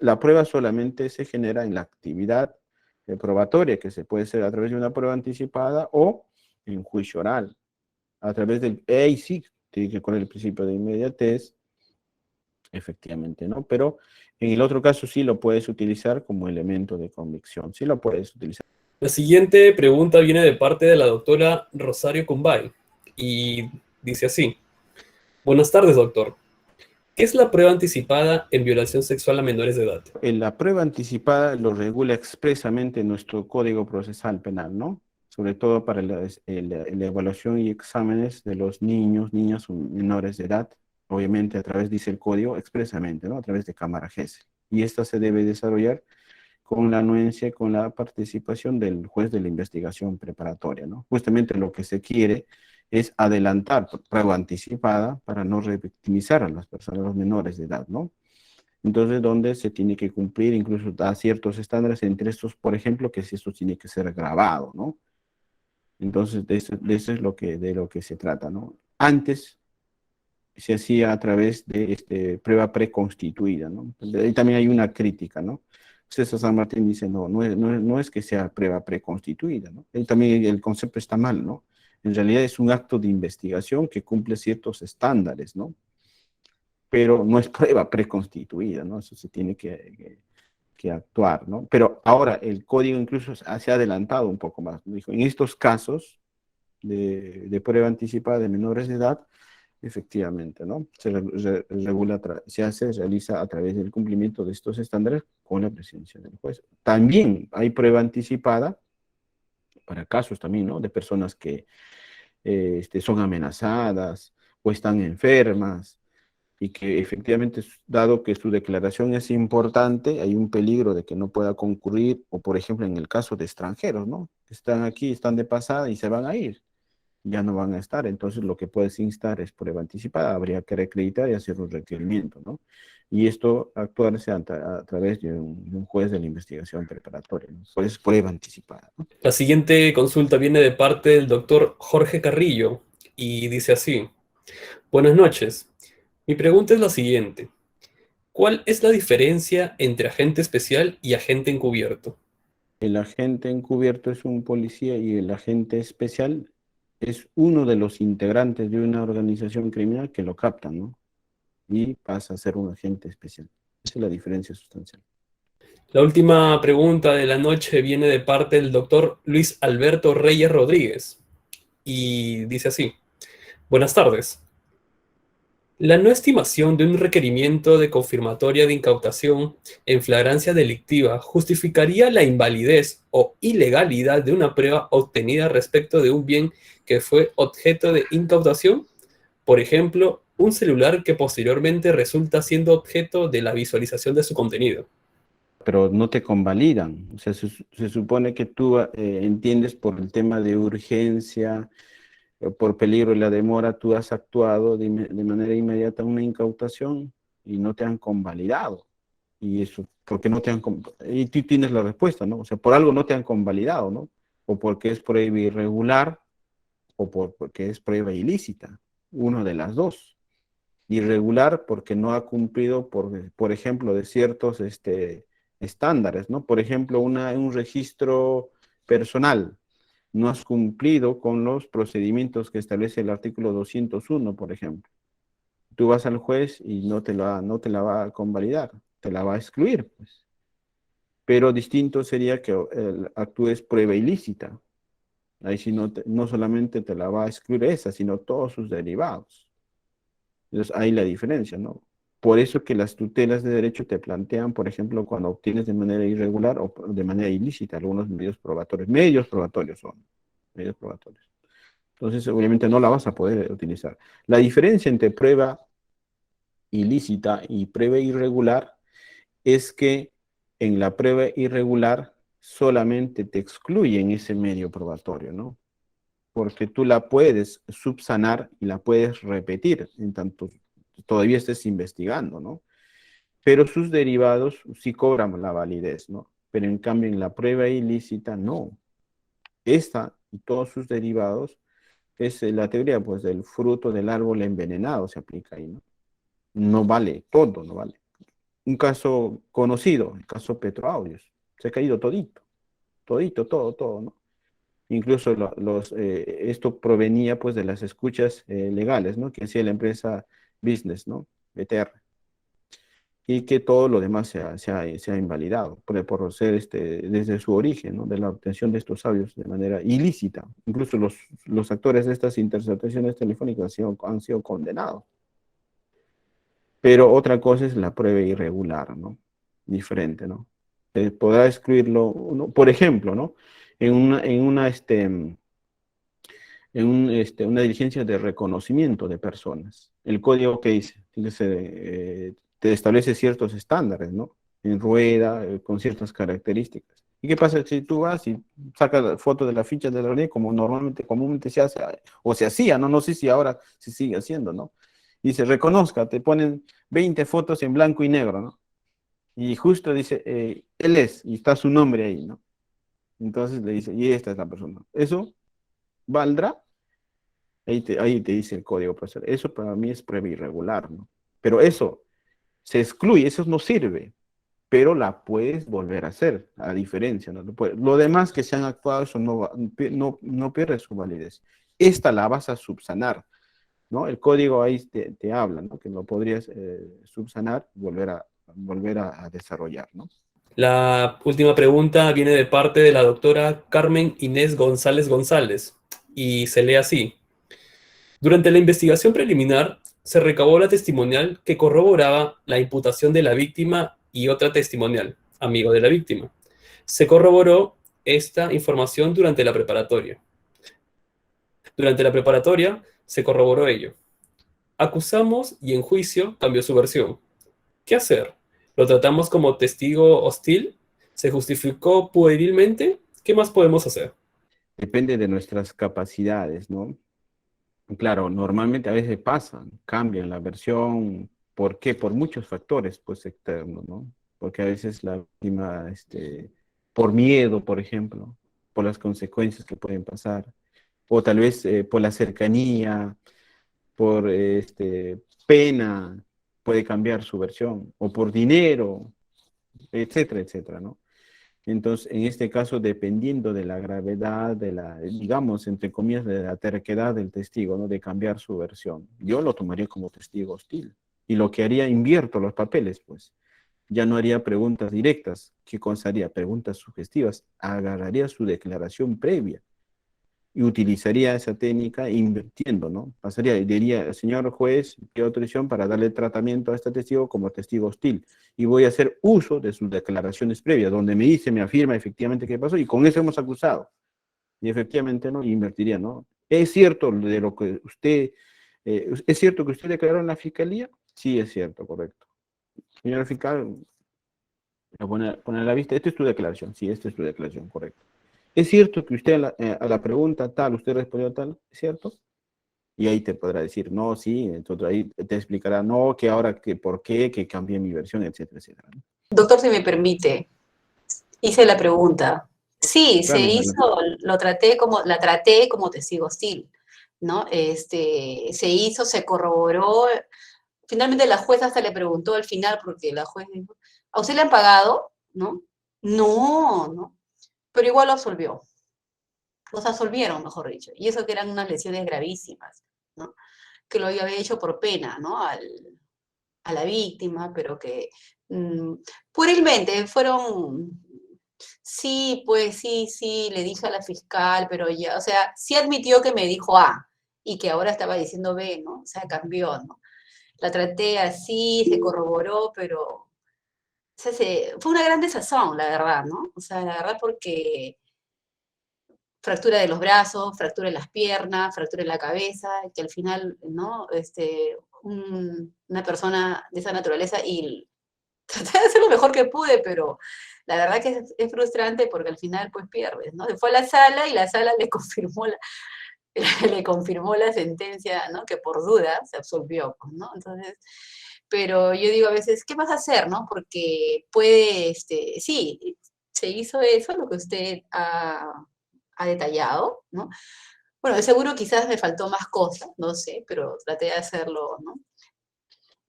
la prueba solamente se genera en la actividad probatoria, que se puede hacer a través de una prueba anticipada o en juicio oral, a través ahí sí, tiene que con el principio de inmediatez, efectivamente, ¿no? Pero en el otro caso sí lo puedes utilizar como elemento de convicción, sí lo puedes utilizar. La siguiente pregunta viene de parte de la doctora Rosario Cumbay y dice así: buenas tardes, doctor. ¿Qué es la prueba anticipada en violación sexual a menores de edad? La prueba anticipada lo regula expresamente nuestro Código Procesal Penal, ¿no? Sobre todo para la evaluación y exámenes de los niños, niñas o menores de edad, obviamente a través, dice el código, expresamente, ¿no? A través de cámara GESEL. Y esta se debe desarrollar con la anuencia, con la participación del juez de la investigación preparatoria, ¿no? Justamente lo que se quiere es adelantar prueba anticipada para no revictimizar a las personas, a los menores de edad, ¿no? Entonces, donde se tiene que cumplir incluso a ciertos estándares, entre estos, por ejemplo, que si esto tiene que ser grabado, ¿no? Entonces, de eso es de lo que se trata, ¿no? Antes se hacía a través de prueba preconstituida, ¿no? Ahí también hay una crítica, ¿no? César San Martín dice, no es que sea prueba preconstituida, ¿no? Y también el concepto está mal, ¿no? En realidad es un acto de investigación que cumple ciertos estándares, ¿no? Pero no es prueba preconstituida, ¿no? Eso se tiene que actuar, ¿no? Pero ahora el código incluso se ha adelantado un poco más, ¿no? Dijo, en estos casos de prueba anticipada de menores de edad, efectivamente, ¿no? Se realiza a través del cumplimiento de estos estándares con la presencia del juez. También hay prueba anticipada para casos también, ¿no? De personas que son amenazadas o están enfermas y que efectivamente, dado que su declaración es importante, hay un peligro de que no pueda concurrir, o por ejemplo en el caso de extranjeros, ¿no? Están aquí, están de pasada y se van a ir, ya no van a estar, entonces lo que puedes instar es prueba anticipada, habría que reacreditar y hacer un requerimiento, ¿no? Y esto actuarse a través de un juez de la investigación preparatoria, ¿no? Pues prueba anticipada, ¿no? La siguiente consulta viene de parte del doctor Jorge Carrillo y dice así: buenas noches. Mi pregunta es la siguiente. ¿Cuál es la diferencia entre agente especial y agente encubierto? El agente encubierto es un policía y el agente especial es uno de los integrantes de una organización criminal que lo captan, ¿no? Y pasa a ser un agente especial. Esa es la diferencia sustancial. La última pregunta de la noche viene de parte del doctor Luis Alberto Reyes Rodríguez y dice así: buenas tardes. La no estimación de un requerimiento de confirmatoria de incautación en flagrancia delictiva justificaría la invalidez o ilegalidad de una prueba obtenida respecto de un bien que fue objeto de incautación. Por ejemplo, un celular que posteriormente resulta siendo objeto de la visualización de su contenido. Pero no te convalidan. O sea, se supone que tú entiendes por el tema de urgencia, por peligro y la demora, tú has actuado de manera inmediata una incautación y no te han convalidado. Y eso, porque no te han, y tú tienes la respuesta, ¿no? O sea, por algo no te han convalidado, ¿no? O porque es prueba irregular, o porque es prueba ilícita. Uno de las dos. Irregular porque no ha cumplido, por ejemplo, de ciertos estándares, ¿no? Por ejemplo, un registro personal. No has cumplido con los procedimientos que establece el artículo 201, por ejemplo. Tú vas al juez y no te la va a convalidar, te la va a excluir, pues. Pero distinto sería que actúes prueba ilícita. Ahí sí no solamente te la va a excluir esa, sino todos sus derivados. Entonces, ahí la diferencia, ¿no? Por eso que las tutelas de derecho te plantean, por ejemplo, cuando obtienes de manera irregular o de manera ilícita algunos medios probatorios. Medios probatorios son. Medios probatorios. Entonces, obviamente no la vas a poder utilizar. La diferencia entre prueba ilícita y prueba irregular es que en la prueba irregular solamente te excluyen ese medio probatorio, ¿no? Porque tú la puedes subsanar y la puedes repetir en tanto todavía estés investigando, ¿no? Pero sus derivados sí cobran la validez, ¿no? Pero en cambio en la prueba ilícita no. Esta y todos sus derivados es la teoría, pues, del fruto del árbol envenenado se aplica ahí, ¿no? No vale, todo no vale. Un caso conocido, el caso Petroaudios, se ha caído todito, todito, todo, ¿no? Incluso esto provenía pues de las escuchas legales, ¿no? Que hacía la empresa Business, ¿no? BTR. Y que todo lo demás se ha invalidado por ser desde su origen, ¿no? De la obtención de estos audios de manera ilícita. Incluso los actores de estas interceptaciones telefónicas han sido condenados. Pero otra cosa es la prueba irregular, ¿no? Diferente, ¿no? Podrá excluirlo, ¿no? Por ejemplo, ¿no? Una diligencia de reconocimiento de personas. El código que dice, te establece ciertos estándares, ¿no? En rueda, con ciertas características. ¿Y qué pasa si tú vas y sacas fotos de la ficha de la ley como comúnmente se hace, o se hacía, ¿no? No sé si ahora se sigue haciendo, ¿no? Dice, reconozca, te ponen 20 fotos en blanco y negro, ¿no? Y justo dice, él es, y está su nombre ahí, ¿no? Entonces le dice, y esta es la persona. ¿Eso valdrá? Ahí te dice el código procesal. Eso para mí es prueba irregular, ¿no? Pero eso se excluye, eso no sirve, pero la puedes volver a hacer, a diferencia, ¿no? Lo demás que se han actuado, eso no pierde su validez. Esta la vas a subsanar, ¿no? El código ahí te habla, ¿no? Que lo podrías subsanar, volver a desarrollar, ¿no? La última pregunta viene de parte de la doctora Carmen Inés González González y se lee así: durante la investigación preliminar, se recabó la testimonial que corroboraba la imputación de la víctima y otra testimonial, amigo de la víctima. Se corroboró esta información durante la preparatoria. Durante la preparatoria se corroboró ello. Acusamos y en juicio cambió su versión. ¿Qué hacer? ¿Lo tratamos como testigo hostil? ¿Se justificó puerilmente? ¿Qué más podemos hacer? Depende de nuestras capacidades, ¿no? Claro, normalmente a veces pasan, cambian la versión. ¿Por qué? Por muchos factores, pues, externos, ¿no? Porque a veces la víctima, por miedo, por ejemplo, por las consecuencias que pueden pasar, o tal vez por la cercanía, por pena, puede cambiar su versión, o por dinero, etcétera, etcétera, ¿no? Entonces, en este caso, dependiendo de la gravedad, de la, digamos, entre comillas, de la terquedad del testigo, ¿no? De cambiar su versión, yo lo tomaría como testigo hostil. Y lo que haría, invierto los papeles, pues. Ya no haría preguntas directas. ¿Qué cosa haría? Preguntas sugestivas. Agarraría su declaración previa y utilizaría esa técnica invirtiendo, ¿no? Pasaría y diría, señor juez, ¿qué autorización para darle tratamiento a este testigo como testigo hostil? Y voy a hacer uso de sus declaraciones previas, donde me dice, me afirma efectivamente qué pasó, y con eso hemos acusado. Y efectivamente, ¿no? Invertiría, ¿no? ¿Es cierto de lo que usted, es cierto que usted declaró en la fiscalía? Sí, es cierto, correcto. Señor fiscal, pone a la vista, esta es tu declaración, sí, esta es tu declaración, correcto. ¿Es cierto que usted a la pregunta tal, usted respondió tal? ¿Es cierto? Y ahí te podrá decir, no, sí, entonces ahí te explicará, no, que ahora, que por qué, que cambié mi versión, etcétera, etcétera, ¿no? Doctor, si me permite, hice la pregunta. Sí, se Claro, hizo, la traté como testigo hostil, ¿no? Se hizo, se corroboró. Finalmente la jueza hasta le preguntó al final, porque la jueza dijo, ¿a usted le han pagado? ¿No? No, no. Pero igual lo absolvió. Los absolvieron, mejor dicho. Y eso que eran unas lesiones gravísimas, ¿no? Que lo había hecho por pena, ¿no? A la víctima, pero que puerilmente fueron, sí, pues sí, le dije a la fiscal, pero ya, o sea, sí admitió que me dijo A y que ahora estaba diciendo B, ¿no? O sea, cambió, ¿no? La traté así, se corroboró, pero o sea, fue una gran desazón, la verdad, ¿no? O sea, la verdad porque fractura de los brazos, fractura en las piernas, fractura en la cabeza, que al final, ¿no? Una persona de esa naturaleza y traté de hacer lo mejor que pude, pero la verdad que es frustrante porque al final pues pierdes, ¿no? Se fue a la sala y la sala le confirmó le confirmó la sentencia, ¿no? Que por duda se absolvió, pues, ¿no? Entonces, pero yo digo a veces, ¿qué vas a hacer, no? Porque puede, sí, se hizo eso, lo que usted ha detallado, ¿no? Bueno, de seguro quizás me faltó más cosas, no sé, pero traté de hacerlo, ¿no?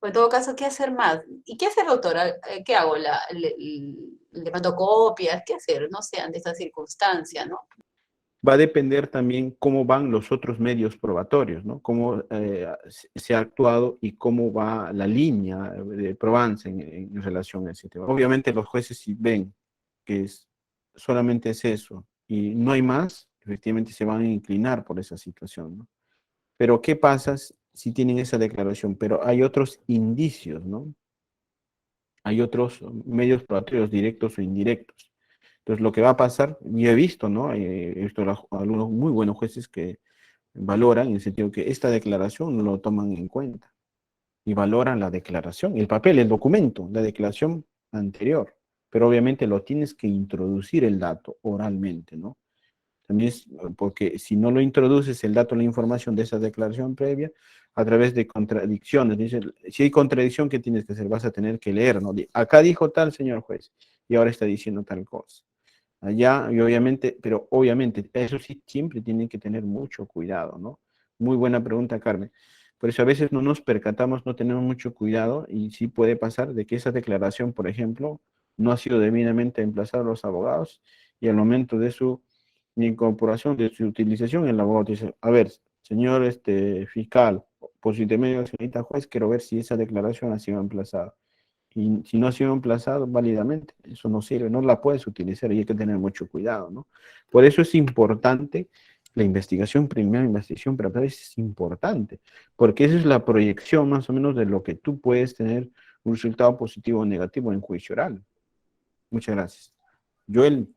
O en todo caso, ¿qué hacer más? ¿Y qué hacer, doctora? ¿Qué hago? ¿Le mando copias? ¿Qué hacer? No sé, ante esta circunstancia, ¿no? Va a depender también cómo van los otros medios probatorios, ¿no? Cómo se ha actuado y cómo va la línea de probanza en relación a ese tema. Obviamente los jueces si ven que solamente es eso y no hay más, efectivamente se van a inclinar por esa situación, ¿no? Pero ¿qué pasa si tienen esa declaración? Pero hay otros indicios, ¿no? Hay otros medios probatorios directos o indirectos. Entonces, lo que va a pasar, yo he visto, ¿no? He visto algunos muy buenos jueces que valoran, en el sentido que esta declaración no lo toman en cuenta y valoran la declaración, el papel, el documento, la declaración anterior. Pero obviamente lo tienes que introducir el dato oralmente, ¿no? También es porque si no lo introduces el dato, la información de esa declaración previa, a través de contradicciones, dice, si hay contradicción, ¿qué tienes que hacer? Vas a tener que leer, ¿no? Acá dijo tal señor juez y ahora está diciendo tal cosa. Allá, y obviamente, pero obviamente, eso sí, siempre tienen que tener mucho cuidado, ¿no? Muy buena pregunta, Carmen. Por eso a veces no nos percatamos, no tenemos mucho cuidado y sí puede pasar de que esa declaración, por ejemplo, no ha sido debidamente emplazada a los abogados y al momento de su incorporación, de su utilización, el abogado dice, a ver, señor fiscal, por su intermedio, señorita juez, quiero ver si esa declaración ha sido emplazada. Y si no ha sido emplazado válidamente, eso no sirve, no la puedes utilizar y hay que tener mucho cuidado, ¿no? Por eso es importante la investigación preliminar, investigación preparada, es importante, porque esa es la proyección más o menos de lo que tú puedes tener un resultado positivo o negativo en juicio oral. Muchas gracias. Joel.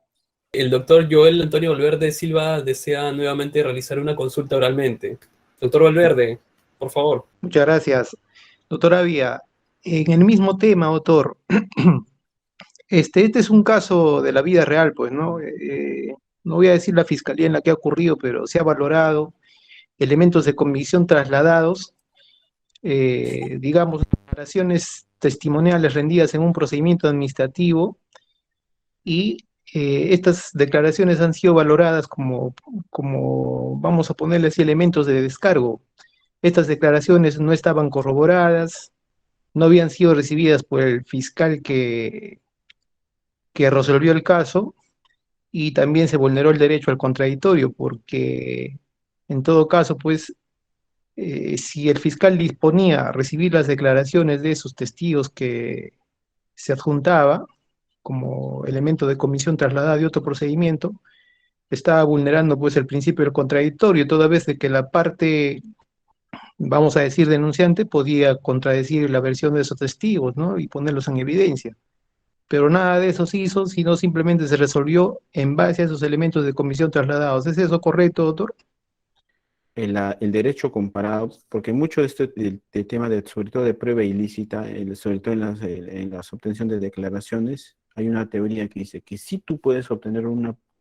El doctor Joel Antonio Valverde Silva desea nuevamente realizar una consulta oralmente. Doctor Valverde, por favor. Muchas gracias. Doctor Avia, en el mismo tema, doctor, este es un caso de la vida real, pues, ¿no? No voy a decir la fiscalía en la que ha ocurrido, pero se ha valorado elementos de convicción trasladados, digamos, declaraciones testimoniales rendidas en un procedimiento administrativo y estas declaraciones han sido valoradas como, vamos a ponerle así, elementos de descargo. Estas declaraciones no estaban corroboradas, no habían sido recibidas por el fiscal que resolvió el caso, y también se vulneró el derecho al contradictorio, porque en todo caso, pues, si el fiscal disponía a recibir las declaraciones de esos testigos que se adjuntaba como elemento de comisión trasladada de otro procedimiento, estaba vulnerando pues el principio del contradictorio, toda vez de que la parte, vamos a decir, denunciante, podía contradecir la versión de esos testigos, ¿no? Y ponerlos en evidencia. Pero nada de eso se hizo, sino simplemente se resolvió en base a esos elementos de comisión trasladados. ¿Es eso correcto, doctor? El derecho comparado, porque mucho de este de tema, sobre todo de prueba ilícita, sobre todo en las obtenciones de declaraciones, hay una teoría que dice que si tú puedes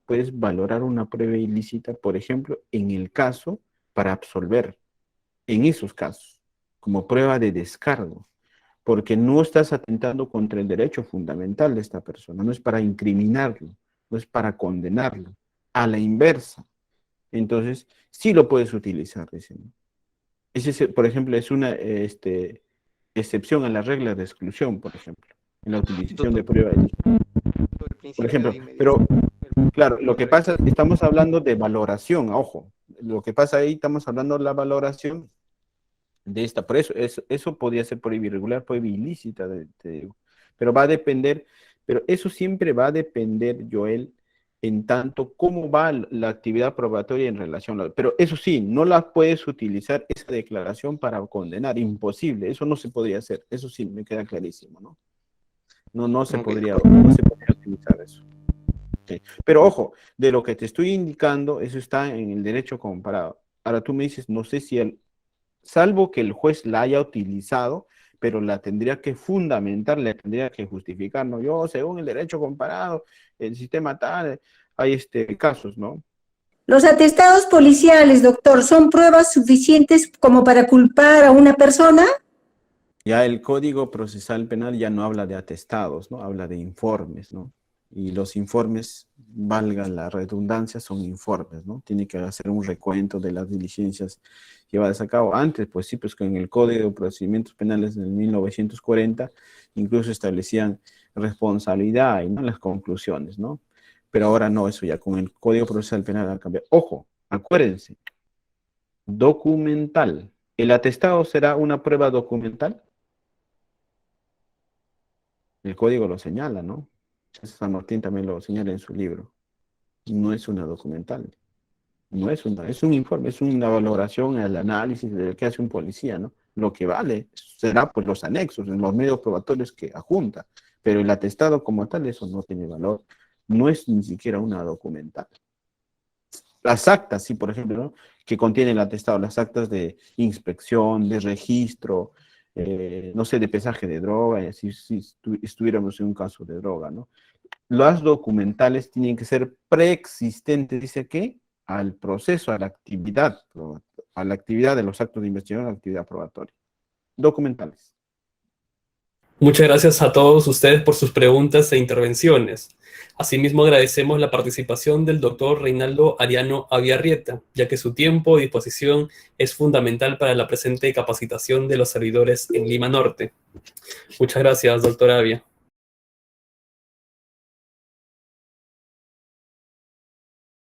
puedes valorar una prueba ilícita, por ejemplo, en el caso para absolver, en esos casos, como prueba de descargo, porque no estás atentando contra el derecho fundamental de esta persona, no es para incriminarlo, no es para condenarlo, a la inversa. Entonces, sí lo puedes utilizar, dicen. Ese, por ejemplo, es una excepción a la regla de exclusión, por ejemplo, en la utilización de prueba ilícita. Por ejemplo, pero claro, lo que pasa, estamos hablando de valoración, ojo, lo que pasa ahí, estamos hablando de la valoración de esta, por eso podría ser prueba irregular, prueba ilícita, te digo. Pero va a depender, pero eso siempre va a depender, Joel, en tanto cómo va la actividad probatoria en relación a... Pero eso sí, no la puedes utilizar esa declaración para condenar, imposible, eso no se podría hacer, eso sí, me queda clarísimo, ¿no? No se podría utilizar eso. Okay. Pero ojo, de lo que te estoy indicando, eso está en el derecho comparado. Ahora tú me dices, no sé si salvo que el juez la haya utilizado, pero la tendría que fundamentar, la tendría que justificar, ¿no? Yo, según el derecho comparado, el sistema tal, hay casos, ¿no? Los atestados policiales, doctor, ¿son pruebas suficientes como para culpar a una persona? Ya el Código Procesal Penal ya no habla de atestados, ¿no? Habla de informes, ¿no? Y los informes, valga la redundancia, son informes, ¿no? Tiene que hacer un recuento de las diligencias llevadas a cabo. Antes, pues sí, pues con el Código de Procedimientos Penales del 1940, incluso establecían responsabilidad y no las conclusiones, ¿no? Pero ahora no, eso ya con el Código Procesal Penal ha cambiado. Ojo, acuérdense, documental. ¿El atestado será una prueba documental? El código lo señala, ¿no? San Martín también lo señala en su libro. No es una documental. No es es un informe, es una valoración, el análisis de lo que hace un policía, ¿no? Lo que vale será pues los anexos, en los medios probatorios que adjunta. Pero el atestado como tal, eso no tiene valor. No es ni siquiera una documental. Las actas, sí, por ejemplo, ¿no? Que contiene el atestado, las actas de inspección, de registro, no sé, de pesaje de droga, si estuviéramos en un caso de droga, ¿no? Las documentales tienen que ser preexistentes, dice que, al proceso, a la actividad de los actos de investigación, a la actividad probatoria. Documentales. Muchas gracias a todos ustedes por sus preguntas e intervenciones. Asimismo, agradecemos la participación del doctor Reinaldo Ariano Aviarrieta, ya que su tiempo y disposición es fundamental para la presente capacitación de los servidores en Lima Norte. Muchas gracias, doctor Avia.